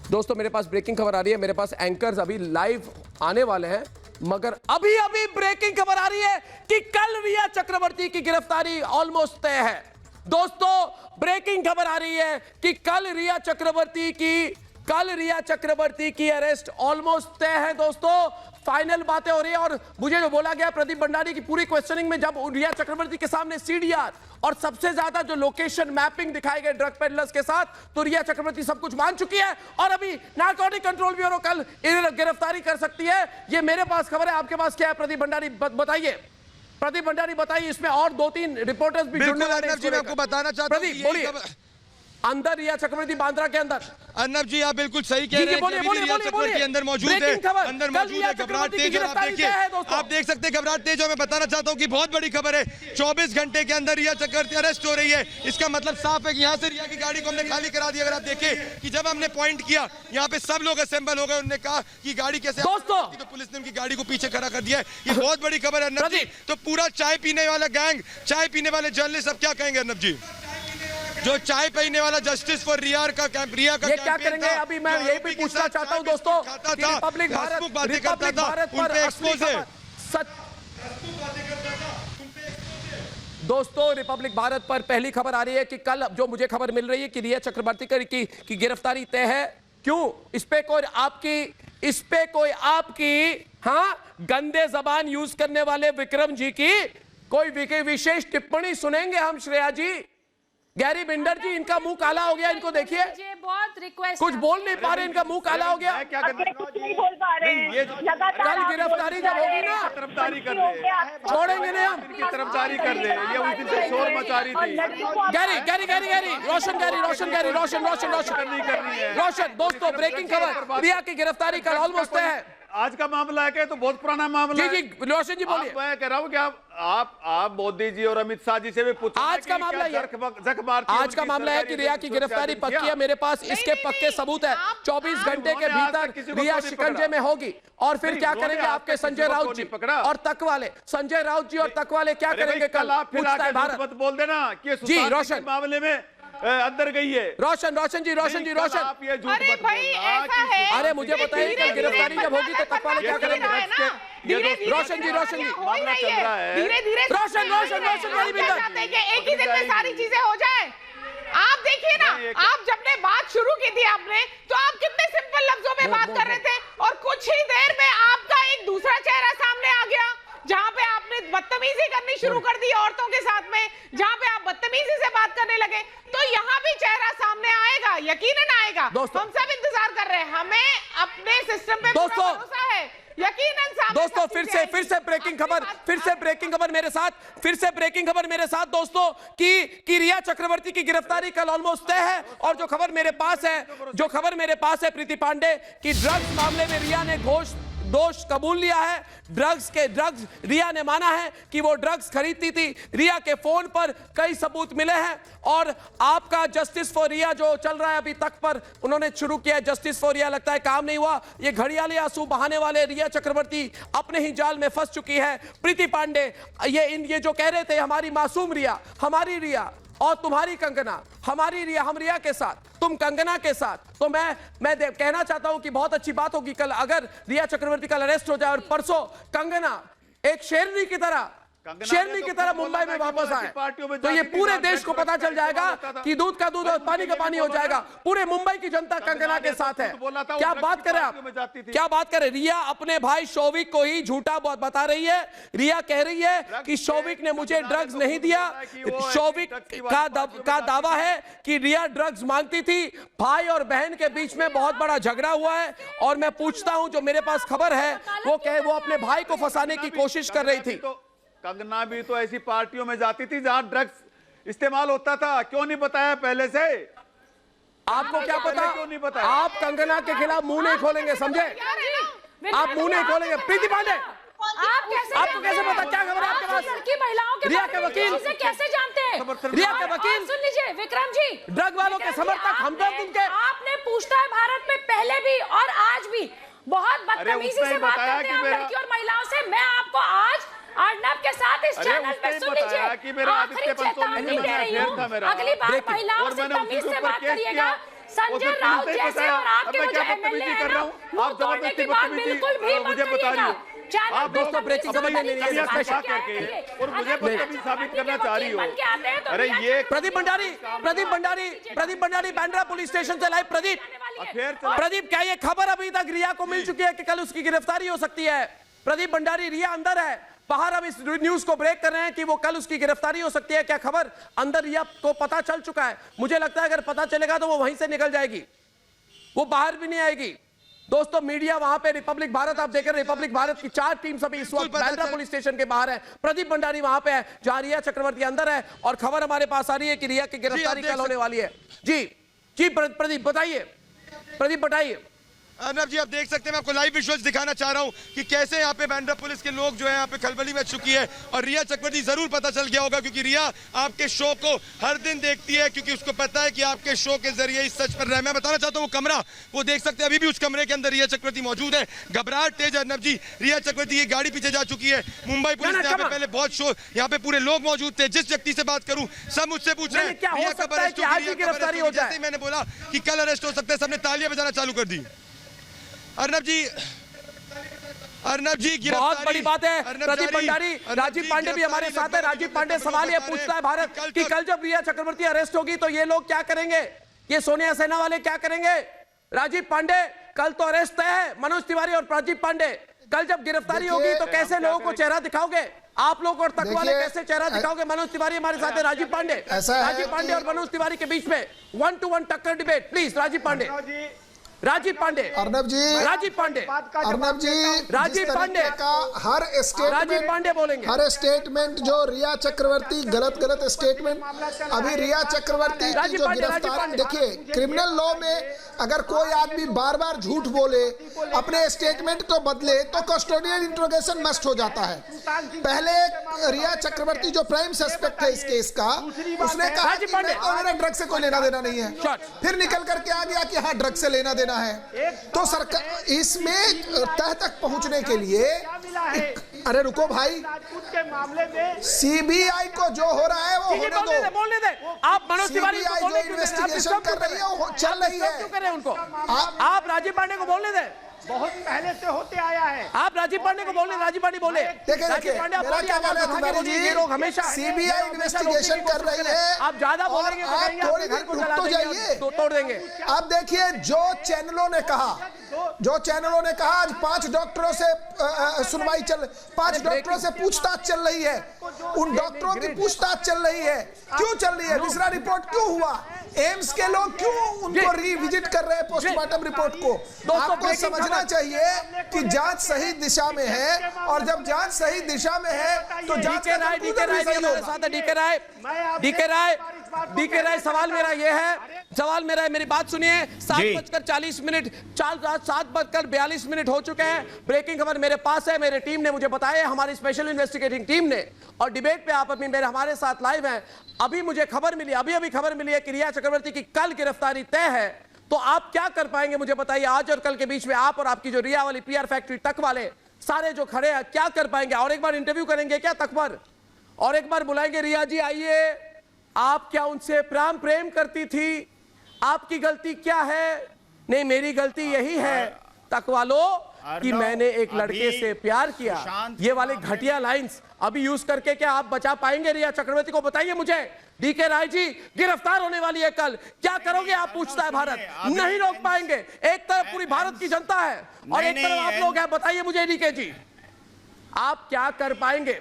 दोस्तों, मेरे पास ब्रेकिंग खबर आ रही है। मेरे पास एंकर्स अभी लाइव आने वाले हैं, मगर अभी अभी ब्रेकिंग खबर आ रही है कि कल रिया चक्रवर्ती की गिरफ्तारी ऑलमोस्ट तय है। दोस्तों ब्रेकिंग खबर आ रही है कि कल रिया चक्रवर्ती की अरेस्ट ऑलमोस्ट तय है। दोस्तों फाइनल बातें हो रही है, और मुझे जो बोला गया प्रदीप भंडारी की पूरी क्वेश्चनिंग में, जब रिया चक्रवर्ती के सामने सीडीआर और सबसे ज्यादा जो लोकेशन मैपिंग दिखाए गए ड्रग पेडलर्स के साथ, तो रिया चक्रवर्ती सब कुछ मान चुकी है और अभी नारकोटिक कंट्रोल ब्यूरो कल गिरफ्तारी कर सकती है। ये मेरे पास खबर है, आपके पास क्या है प्रदीप भंडारी? बताइए प्रदीप भंडारी, बताइए। इसमें और 2-3 रिपोर्टर्स भी जुड़ने वाले हैं। मैं आपको बताना चाहता हूं, प्रदीप बोलिए। अंदर रिया चक्रवर्ती बांद्रा के अंदर। अर्नब जी आप बिल्कुल सही कह रहे हैं, रिया चक्रवर्ती अंदर मौजूद है, अंदर मौजूद है। घबराहट तेज, और आप देखिए, आप देख सकते हैं घबराहट तेज। और मैं बताना चाहता हूं कि बहुत बड़ी खबर है, 24 घंटे के अंदर रिया चक्रवर्ती अरेस्ट हो रही है। इसका मतलब साफ है कि यहाँ से रिया की गाड़ी को हमने खाली करा दिया। अगर आप देखें कि जब हमने पॉइंट किया, यहाँ पे सब लोग असेंबल हो गए, उन्होंने कहा कि गाड़ी कैसे, दोस्तों तो पुलिस ने उनकी गाड़ी को पीछे खड़ा कर दिया है। ये बहुत बड़ी खबर है अर्नब जी। तो पूरा चाय पीने वाला गैंग, चाय पीने वाले जर्नलिस्ट, अब क्या कहेंगे अर्नब जी? जो चाय पीने वाला जस्टिस फॉर रिया का कैंप, रिया का ये क्या करेंगे? अभी मैं यही भी पूछना चाहता हूं दोस्तों, रिपब्लिक भारत पर एक्सपोज है दोस्तों, रिपब्लिक भारत पर पहली खबर आ रही है कि कल, जो मुझे खबर मिल रही है कि रिया चक्रवर्ती की गिरफ्तारी तय है। क्यों? इस पे कोई आपकी गंदे जबान यूज करने वाले विक्रम जी की कोई विशेष टिप्पणी सुनेंगे हम। श्रेया जी, गैरी बिंडर जी, इनका मुंह काला हो गया, इनको देखिए, बहुत रिक्वेस्ट, कुछ बोल नहीं पा रहे, इनका मुंह काला हो गया। क्या नहीं बोल पा रहे हैं। कल गिरफ्तारी जब होगी ना, तरफदारी कर रहे हैं, छोड़ेंगे नहीं हम, तरफदारी कर रहे हैं। ये उस दिन से शोर मचा रही थी। रोशन। दोस्तों ब्रेकिंग खबर, रिया की गिरफ्तारी कल ऑलमोस्ट है। आज का मामला है क्या? तो बहुत पुराना मामला है। जी रोशन जी बोलिए। मैं कह रहा हूँ कि आप मोदी जी और अमित शाह जी से भी पूछो। आज का मामला है कि रिया की गिरफ्तारी पक्की है। मेरे पास इसके पक्के सबूत है। 24 घंटे के भीतर रिया शिकंजे में होगी। और फिर क्या करेंगे आपके संजय राउत जी और तक वाले, संजय राउत जी और तक वाले क्या करेंगे कल? पूछता है भारत। मत बोल देना कि जी रोशन मामले में अंदर गई है। रोशन जी। आप ये झूठ मत बोलना। अरे मुझे बताइए कल गिरफ्तारी जब होगी तो तक वाले क्या करेंगे? रोशन जी मामला चल रहा है। धीरे रोशन एक ही दिन में सारी चीजें हो जाए। आप देखिए ना, आप जब ने बात शुरू की थी आपने, तो आप कितने सिंपल लफ्जों में बात कर रहे थे, और कुछ ही देर में आपका एक दूसरा चेहरा सामने आ गया, जहां पे आपने बदतमीजी करनी शुरू कर दी औरतों के साथ में, जहां पे आप बदतमीजी से बात करने लगे। तो यहाँ भी चेहरा सामने आएगा, यकीनन आएगा। हम सब इंतजार कर रहे हैं, हमें अपने सिस्टम पे पूरा भरोसा है। यकीनन साबित दोस्तों फिर से ब्रेकिंग खबर मेरे साथ दोस्तों कि रिया चक्रवर्ती की गिरफ्तारी कल ऑलमोस्ट तय है। और जो खबर मेरे पास है प्रीति पांडे कि ड्रग्स मामले में रिया ने दोष कबूल लिया है। ड्रग्स रिया ने माना है कि वो ड्रग्स खरीदती थी। रिया के फोन पर कई सबूत मिले हैं और आपका जस्टिस फॉर रिया जो चल रहा है अभी तक पर उन्होंने शुरू किया है। जस्टिस फॉर रिया लगता है काम नहीं हुआ। ये घड़ियाली आंसू बहाने वाले रिया चक्रवर्ती अपने ही जाल में फंस चुकी है। प्रीति पांडे ये जो कह रहे थे हमारी मासूम रिया, हमारी रिया और तुम्हारी कंगना, हमारी रिया, हम रिया के साथ, तुम कंगना के साथ, तो मैं कहना चाहता हूं कि बहुत अच्छी बात होगी कल अगर रिया चक्रवर्ती कल अरेस्ट हो जाए और परसों कंगना एक शेरनी की तरह मुंबई में वापस आए तो ये पूरे देश को पता चल जाएगा कि दूध का दूध और पानी का पानी हो जाएगा। पूरे मुंबई की जनता कंगना के साथ है। क्या बात करें आप, क्या बात करें। रिया अपने भाई शौविक को ही झूठा बता रही है। रिया कह रही है कि शौविक ने मुझे ड्रग्स नहीं दिया। शौविक का दावा है कि रिया ड्रग्स मांगती थी। भाई और बहन के बीच में बहुत बड़ा झगड़ा हुआ है और मैं पूछता हूं, जो मेरे पास खबर है वो अपने भाई को फंसाने की कोशिश कर रही थी। कंगना भी तो ऐसी पार्टियों में जाती थी जहां ड्रग्स इस्तेमाल होता था, क्यों नहीं बताया पहले से? आपको क्या पता? क्यों नहीं बताया? आप कंगना के खिलाफ मुंह नहीं खोलेंगे, समझे? आप मुंह नहीं खोलेंगे। प्रीति पांडे आपको कैसे पता? क्या खबर है आपके पास? महिलाओं के रिया के वकील कैसे जानते हैं? रिया के वकील सुन लीजिए विक्रम जी, ड्रग वालों के समर्थक हम लोग उनके आपने पूछता है भारत में पहले भी और आज भी बहुत बदतमीजी से बात करते हैं लड़की और महिलाओं से। मैं आपको आज अर्नब के साथ इस चैनल पे सुन लीजिए आखिरी चेतावनी दे रही हूँ, अगली बार महिलाओं से तमीज से बात करिएगा। संजय राउत जैसे और आपके जो एमएलए हैं ना, वो तोड़ने की बात बिल्कुल भी मत करिएगा। आप दोस्तों ब्रेकिंग खबर में नहीं और मुझे बदतमीज साबित करना चाह रही हो। अरे ये प्रदीप भंडारी बांद्रा पुलिस स्टेशन से लाइव। प्रदीप क्या ये खबर अभी तक रिया को मिल चुकी है कि कल उसकी गिरफ्तारी हो सकती है? प्रदीप भंडारी, रिया अंदर है बाहर, हम इस न्यूज को ब्रेक कर रहे हैं कि वो कल उसकी गिरफ्तारी हो सकती है। क्या खबर अंदर रिया को पता चल चुका है? मुझे लगता है अगर पता चलेगा तो वो वहीं से निकल जाएगी, वो बाहर भी नहीं आएगी। दोस्तों मीडिया वहां पे रिपब्लिक भारत, आप देख रहे हैं रिपब्लिक भारत की 4 टीम सभी इस वक्त बांद्रा पुलिस स्टेशन के बाहर है। प्रदीप भंडारी वहां पे है जहां रिया चक्रवर्ती अंदर है और खबर हमारे पास आ रही है कि रिया की गिरफ्तारी कल होने वाली है। जी प्रदीप बताइए। अर्नब जी आप देख सकते हैं, मैं आपको लाइव विजुअल्स दिखाना चाह रहा हूं कि कैसे यहाँ पे बांद्रा पुलिस के लोग जो है यहाँ पे खलबली मच चुकी है। और रिया चक्रवर्ती जरूर पता चल गया होगा क्योंकि रिया आपके शो को हर दिन देखती है, क्योंकि उसको पता है कि आपके शो के जरिए इस सच पर मैं बताना चाहता हूँ वो कमरा वो देख सकते हैं, अभी भी उस कमरे के अंदर रिया चक्रवर्ती मौजूद है। घबराहट तेज। अर्नब जी रिया चक्रवर्ती की गाड़ी पीछे जा चुकी है। मुंबई पुलिस ने यहाँ पे पहले बहुत शो, यहाँ पे पूरे लोग मौजूद थे। जिस व्यक्ति से बात करूं सब मुझसे पूछ रहे हैं रिया कब अरेस्ट होगी। जैसे मैंने बोला कि कल अरेस्ट हो सकते हैं, सबने तालियां बजाना चालू कर दी। अर्नब जी बहुत बड़ी बात है। प्रदीप भंडारी, राजीव पांडे भी हमारे साथ है। राजीव पांडे सवाल ये पूछता है भारत कि कल जब रिया चक्रवर्ती अरेस्ट होगी तो ये लोग क्या करेंगे, ये सोनिया सेना वाले क्या करेंगे? राजीव पांडे कल तो अरेस्ट है, मनोज तिवारी और राजीव पांडे, कल जब गिरफ्तारी होगी तो कैसे लोगों को चेहरा दिखाओगे? आप लोग और तक वाले कैसे चेहरा दिखाओगे? मनोज तिवारी हमारे साथ है, राजीव पांडे और मनोज तिवारी के बीच में 1-to-1 टक्कर डिबेट। प्लीज राजीव पांडे अर्नब जी का हर स्टेटमेंट जो रिया चक्रवर्ती गलत स्टेटमेंट, अभी रिया चक्रवर्ती की जो गिरफ्तार, देखिए क्रिमिनल लॉ में अगर कोई आदमी बार बार झूठ बोले, अपने स्टेटमेंट को बदले तो कस्टोडियल इंट्रोगेशन मस्ट हो जाता है। पहले रिया चक्रवर्ती जो प्राइम सस्पेक्ट है इस केस का, उसने कहा कि मेरा ड्रग से कोई लेना देना नहीं है, फिर निकल करके आ गया कि हाँ ड्रग से लेना देना है। तो सरकार इसमें तह तक पहुंचने के लिए, अरे रुको भाई, सीबीआई को जो हो रहा है वो बोलने दे। आप मनोज तिवारी को बोलने क्यों दे? इन्वेस्टिगेशन कर रही है वो चल रही है, क्यों कर रहे हैं उनको? आप राजीव पांडे को बोलने दे, बहुत पहले से होते आया है। आप राजीव पांडे को बोले, राजीव पांडे बोले। देखिए हमेशा सीबीआई इन्वेस्टिगेशन कर रही है, आप ज्यादा बोलेंगे तो तोड़ देंगे। अब देखिए जो चैनलों ने कहा आज 5 डॉक्टरों से सुनवाई 5 डॉक्टरों से पूछताछ चल रही है, उन डॉक्टरों की पूछताछ चल रही है। क्यों चल रही है? मिश्रा रिपोर्ट क्यों हुआ? एम्स के लोग क्यों उनको रिविजिट कर रहे हैं पोस्टमार्टम रिपोर्ट को? आपको समझना चाहिए कि जांच सही दिशा में है, और जब जांच सही दिशा में है तो जांच का डीके राय, सवाल मेरा ये है, मेरी बात सुनिए। 7:42 हो चुके हैं। ब्रेकिंग खबर मेरे पास है, मेरे टीम ने मुझे बताया, हमारी स्पेशल इन्वेस्टिगेटिंग टीम ने, और डिबेट पे आप अभी हमारे साथ लाइव हैं। अभी मुझे खबर मिली, अभी खबर मिली है कि रिया चक्रवर्ती की कल गिरफ्तारी तय है। तो आप क्या कर पाएंगे मुझे बताइए, आज और कल के बीच में आप और आपकी जो रिया वाली पीआर फैक्ट्री तक वाले सारे जो खड़े हैं, क्या कर पाएंगे? और एक बार इंटरव्यू करेंगे क्या तक पर? और एक बार बुलाएंगे, रिया जी आइए, आप क्या उनसे प्रेम करती थी? आपकी गलती क्या है? नहीं, मेरी गलती यही है तक वालों कि मैंने एक लड़के से प्यार किया। ये वाले घटिया लाइंस अभी यूज करके क्या आप बचा पाएंगे रिया चक्रवर्ती को? बताइए मुझे। डीके राय जी गिरफ्तार होने वाली है कल, क्या करोगे आप? पूछता है भारत। नहीं रोक पाएंगे। एक तरफ पूरी भारत की जनता है और एक तरफ आप लोग हैं। बताइए मुझे डीके जी, आप क्या कर पाएंगे?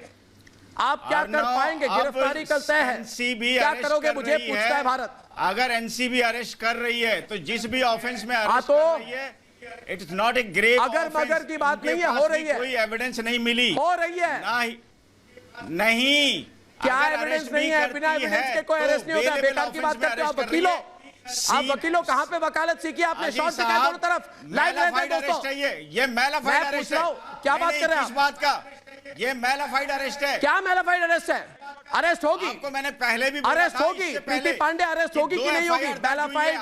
आप क्या कर पाएंगे? गिरफ्तारी कल तय है, क्या करोगे मुझे? पूछता है भारत। अगर एनसीबी अरेस्ट कर रही है तो जिस भी ऑफेंस में अरेस्ट कर रही है, it is not a grave अगर मगर की बात नहीं है, हो रही है, कोई एविडेंस नहीं मिली, हो रही है नहीं, क्या एविडेंस नहीं है? बिना एविडेंस के कोई अरेस्ट नहीं होता। बेकार की बात करते हो आप वकीलों। आप वकीलों कहां पे वकालत सीखी आपने? शॉर्ट से दोनों तरफ लाइव रहते हैं दोस्तों। ये मेलाफाइड अरेस्ट है। क्या बात कर रहे हैं? किस बात का? ये मेलाफाइड अरेस्ट है। क्या मेलाफाइड अरेस्ट है? अरेस्ट होगी, आपको मैंने पहले भी अरेस्ट होगी। प्रीति पांडे अरेस्ट होगी कि नहीं होगी?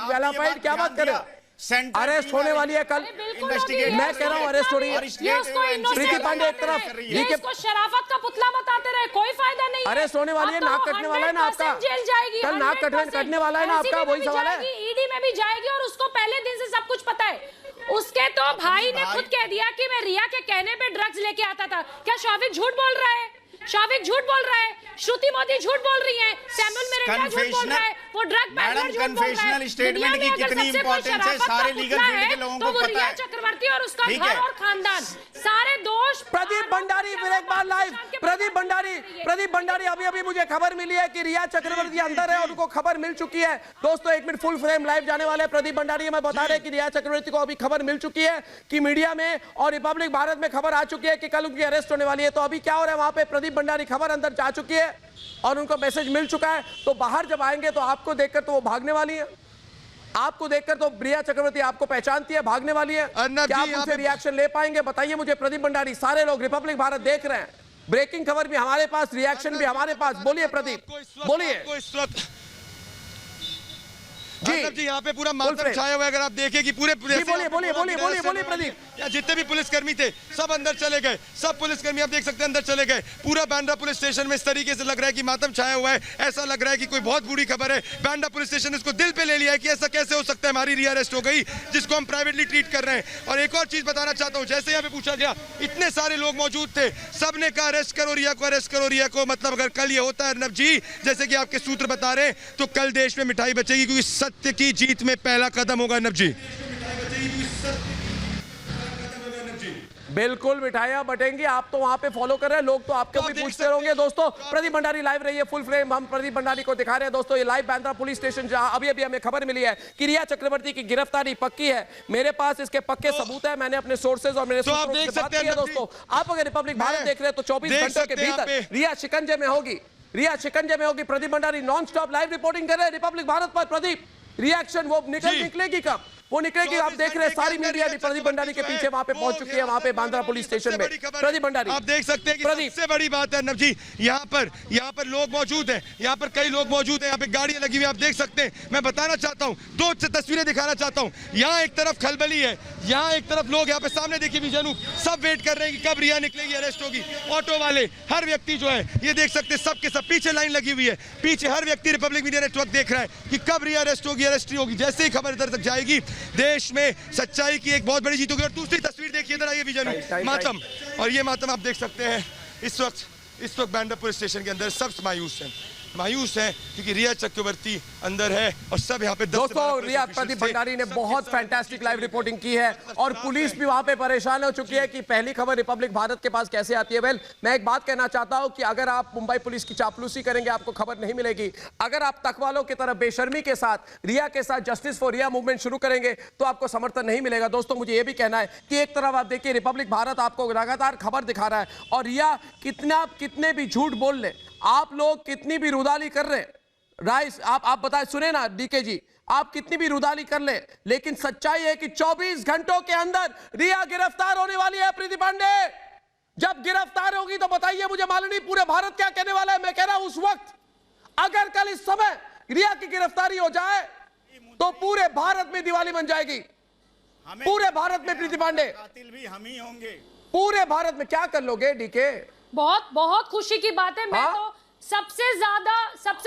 मेलाफाइड क्या बात कर रहे हो? अरेस्ट होने वाली है कल। मैं कह रहा हूँ अरेस्ट हो रही है। प्रीति पांडे एक तरफ, इसको शराफत का पुतला बताते रहे, कोई फायदा नहीं। अरेस्ट होने वाली है, नाक कटने वाला है ना आपका, जेल जाएगी कल नाक कटने वाला है ना आपका, वही सवाल है। ईडी में भी जाएगी और उसको पहले दिन से सब कुछ पता है। उसके तो भाई ने खुद कह दिया कि मैं रिया के कहने पे ड्रग्स लेके आता था। क्या शौविक झूठ बोल रहा है? शौविक झूठ बोल रहा है, श्रुति मोदी झूठ बोल रही है, सैमुअल मिरांडा झूठ बोल रहा है, वो ड्रग पैडलर झूठ बोल रहा है। स्टेटमेंट की कितनी इंपॉर्टेंस है सारे लीगल फील्ड के लोगों को पता है। चक्रवर्ती और उसका घर और खानदान सारे दोष। प्रदीप भंडारी फिर एक बार लाइव। प्रदीप भंडारी अभी मुझे खबर मिली है कि रिया चक्रवर्ती अंदर है और उनको खबर मिल चुकी है। दोस्तों 1 मिनट फुल फ्रेम लाइव जाने वाले हैं। प्रदीप भंडारी हमें बता रहे हैं कि रिया चक्रवर्ती को अभी खबर मिल चुकी है कि मीडिया में और रिपब्लिक भारत में खबर आ चुकी है कि कल उनकी अरेस्ट होने वाली है। तो अभी क्या हो रहा है वहां पे? प्रदीप भंडारी खबर अंदर जा चुकी है और उनको मैसेज मिल चुका है। तो बाहर जब आएंगे तो आपको देखकर तो वो भागने वाली है। आपको देखकर तो रिया चक्रवर्ती आपको पहचानती है, भागने वाली है। क्या आप उनसे रिएक्शन ले पाएंगे? बताइए मुझे प्रदीप भंडारी। सारे लोग रिपब्लिक भारत देख रहे हैं, ब्रेकिंग खबर भी हमारे पास, रिएक्शन भी हमारे पास। बोलिए प्रदीप, बोलिए जी। यहाँ पे पूरा मातम छाया हुआ है। अगर आप देखें कि पूरे बोलिए प्रदीप। जितने भी पुलिसकर्मी थे सब अंदर चले गए, सब पुलिसकर्मी आप देख सकते हैं अंदर चले गए। पूरा बांद्रा पुलिस स्टेशन में इस तरीके से लग रहा है कि मातम छाया हुआ है। ऐसा लग रहा है कि कोई बहुत बुरी खबर है। बांद्रा पुलिस स्टेशन इसको दिल पे ले लिया है कि ऐसा कैसे हो सकता है, हमारी रिया अरेस्ट हो गई जिसको हम प्राइवेटली ट्रीट कर रहे हैं। और एक और चीज बताना चाहता हूँ, जैसे यहाँ पे पूछा गया, इतने सारे लोग मौजूद थे, सबने कहा अरेस्ट करो रिया को, अरेस्ट करो रिया को। मतलब अगर कल ये होता है अर्नब जी, जैसे कि आपके सूत्र बता रहे हैं, तो कल देश में मिठाई बचेगी, क्योंकि सत्य की जीत में पहला कदम होगा अर्नब जी। बिल्कुल मिठाइयां बटेंगी। आप तो वहां पे फॉलो कर रहे हैं, लोग तो आपको भी पूछते रहेंगे। दोस्तों प्रदीप भंडारी लाइव रही है, फुल फ्रेम हम प्रदीप भंडारी को दिखा रहे हैं। दोस्तों ये लाइव बांद्रा पुलिस स्टेशन, जहां अभी हमें खबर मिली है कि रिया चक्रवर्ती की गिरफ्तारी पक्की है। मेरे पास इसके पक्के सबूत है, मैंने अपने सोर्सेज और मेरे सूत्रों से बात की है। दोस्तों आप अगर रिपब्लिक भारत देख रहे हैं तो 24 घंटों के भीतर रिया शिकंजे में होगी, रिया शिकंजे में होगी। Pradeep Bhandari non stop live reporting कर रहे हैं रिपब्लिक भारत पर। प्रदीप रिएक्शन वो निकलेगी कब? वो निकलेगी। आप देख रहे हैं सारी मीडिया भी प्रदीप भंडारी के पीछे वहां पे पहुंच चुकी है, वहां पे बांद्रा पुलिस स्टेशन में। प्रदीप भंडारी आप देख सकते हैं कि सबसे बड़ी बात है अर्नब जी, यहाँ पर लोग मौजूद हैं, यहाँ पर कई लोग मौजूद हैं, यहाँ पे गाड़ियां लगी हुई आप देख सकते हैं। मैं बताना चाहता हूँ, 2 तस्वीरें दिखाना चाहता हूँ। यहाँ एक तरफ खलबली है, यहाँ एक तरफ लोग, यहाँ पे सामने देखिए विजयनु, सब वेट कर रहे हैं कि कब रिया निकलेगी, अरेस्ट होगी। ऑटो वाले, हर व्यक्ति जो है ये देख सकते हैं, सबके सब पीछे लाइन लगी हुई है, पीछे हर व्यक्ति रिपब्लिक मीडिया नेटवर्क देख रहा है कि कब रिया अरेस्ट होगी, अरेस्ट होगी। जैसे ही खबर इधर तक जाएगी, देश में सच्चाई की एक बहुत बड़ी जीत होगी। और दूसरी तस्वीर देखिए इधर आइए विजयनु, मातम, और ये मातम आप देख सकते हैं इस वक्त बांद्रा पुलिस स्टेशन के अंदर सब मायूस हैं। मायूस हैं क्योंकि रिया चक्रवर्ती अंदर है और सब यहाँ पे दोस्तों रिया प्रदीप भंडारी ने बहुत फैंटास्टिक लाइव रिपोर्टिंग की है और पुलिस भी वहां पे परेशान हो चुकी है कि पहली खबर रिपब्लिक भारत के पास कैसे आती है। वेल, मैं एक बात कहना चाहता हूं कि अगर आप मुंबई पुलिस की चापलूसी करेंगे आपको खबर नहीं मिलेगी। अगर आप तकवालों की तरह बेशर्मी के साथ रिया के साथ जस्टिस फॉर रिया मूवमेंट शुरू करेंगे तो आपको समर्थन नहीं मिलेगा। दोस्तों मुझे यह भी कहना है कि एक तरफ आप देखिए रिपब्लिक भारत आपको लगातार खबर दिखा रहा है और रिया कितने भी झूठ बोल ले, आप लोग कितनी भी रुदाली कर रहे राइस, आप बताएं, सुने ना डीके जी, आप कितनी भी रुदाली कर ले, लेकिन सच्चाई है कि 24 घंटों के अंदर रिया गिरफ्तार होने वाली है। प्रीति पांडे जब गिरफ्तार होगी तो बताइए मुझे मालूम नहीं पूरे भारत क्या कहने वाला है। मैं कह रहा हूं उस वक्त अगर कल इस समय रिया की गिरफ्तारी हो जाए तो पूरे भारत में दिवाली बन जाएगी। पूरे भारत में प्रीति पांडे कातिल भी हम ही होंगे। पूरे भारत में क्या कर लोगे डीके? बहुत खुशी की बात है। मैं तो सबसे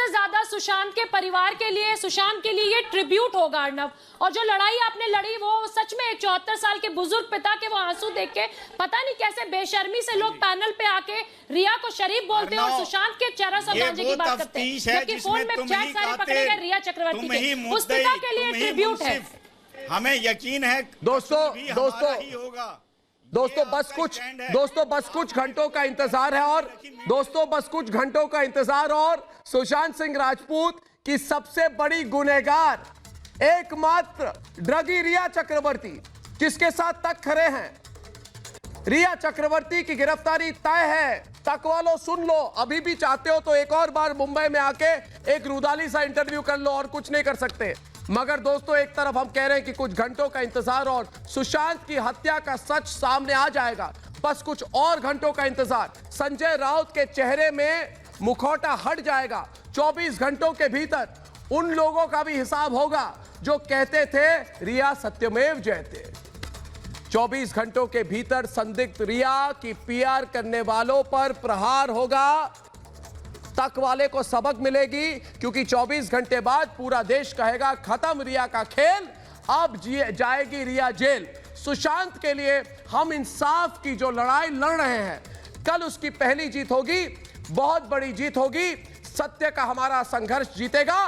ज्यादा सुशांत के परिवार के लिए, सुशांत के लिए ये ट्रिब्यूट होगा अर्णव। और जो लड़ाई आपने लड़ी वो सच में 74 साल के बुजुर्ग पिता के वो आंसू देख के पता नहीं कैसे बेशर्मी से लोग पैनल पे आके रिया को शरीफ बोलते हैं और सुशांत के चेहरा सम्मान की बात करते हैं, क्योंकि फोन में चैट सारे पकड़े गए रिया चक्रवर्ती के। उस पिता के लिए ट्रिब्यूट है। हमें यकीन है दोस्तों बस कुछ घंटों का इंतजार है और सुशांत सिंह राजपूत की सबसे बड़ी गुनहगार एकमात्र ड्रगी रिया चक्रवर्ती जिसके साथ तक खड़े हैं, रिया चक्रवर्ती की गिरफ्तारी तय है। तक वालों सुन लो, अभी भी चाहते हो तो एक और बार मुंबई में आके एक रुदाली सा इंटरव्यू कर लो और कुछ नहीं कर सकते। मगर दोस्तों एक तरफ हम कह रहे हैं कि कुछ घंटों का इंतजार और सुशांत की हत्या का सच सामने आ जाएगा। बस कुछ और घंटों का इंतजार, संजय राउत के चेहरे में मुखौटा हट जाएगा। 24 घंटों के भीतर उन लोगों का भी हिसाब होगा जो कहते थे रिया सत्यमेव जयते। 24 घंटों के भीतर संदिग्ध रिया की पीआर करने वालों पर प्रहार होगा। तक वाले को सबक मिलेगी क्योंकि 24 घंटे बाद पूरा देश कहेगा खत्म रिया का खेल, अब जाएगी रिया जेल। सुशांत के लिए हम इंसाफ की जो लड़ाई लड़ रहे हैं, कल उसकी पहली जीत होगी, बहुत बड़ी जीत होगी। सत्य का हमारा संघर्ष जीतेगा,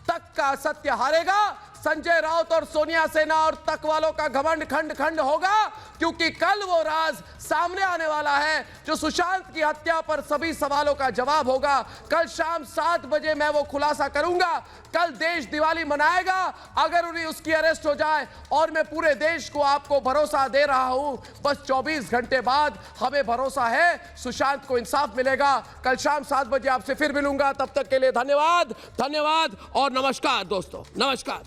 तक का असत्य हारेगा। संजय राउत और सोनिया सेना और तक वालों का घमंड खंड होगा क्योंकि कल वो राज सामने आने वाला है जो सुशांत की हत्या पर सभी सवालों का जवाब होगा। कल शाम 7 बजे मैं वो खुलासा करूंगा। कल देश दिवाली मनाएगा अगर उन्हें उसकी अरेस्ट हो जाए और मैं पूरे देश को आपको भरोसा दे रहा हूं, बस 24 घंटे बाद हमें भरोसा है सुशांत को इंसाफ मिलेगा। कल शाम 7 बजे आपसे फिर मिलूंगा, तब तक के लिए धन्यवाद और नमस्कार दोस्तों, नमस्कार।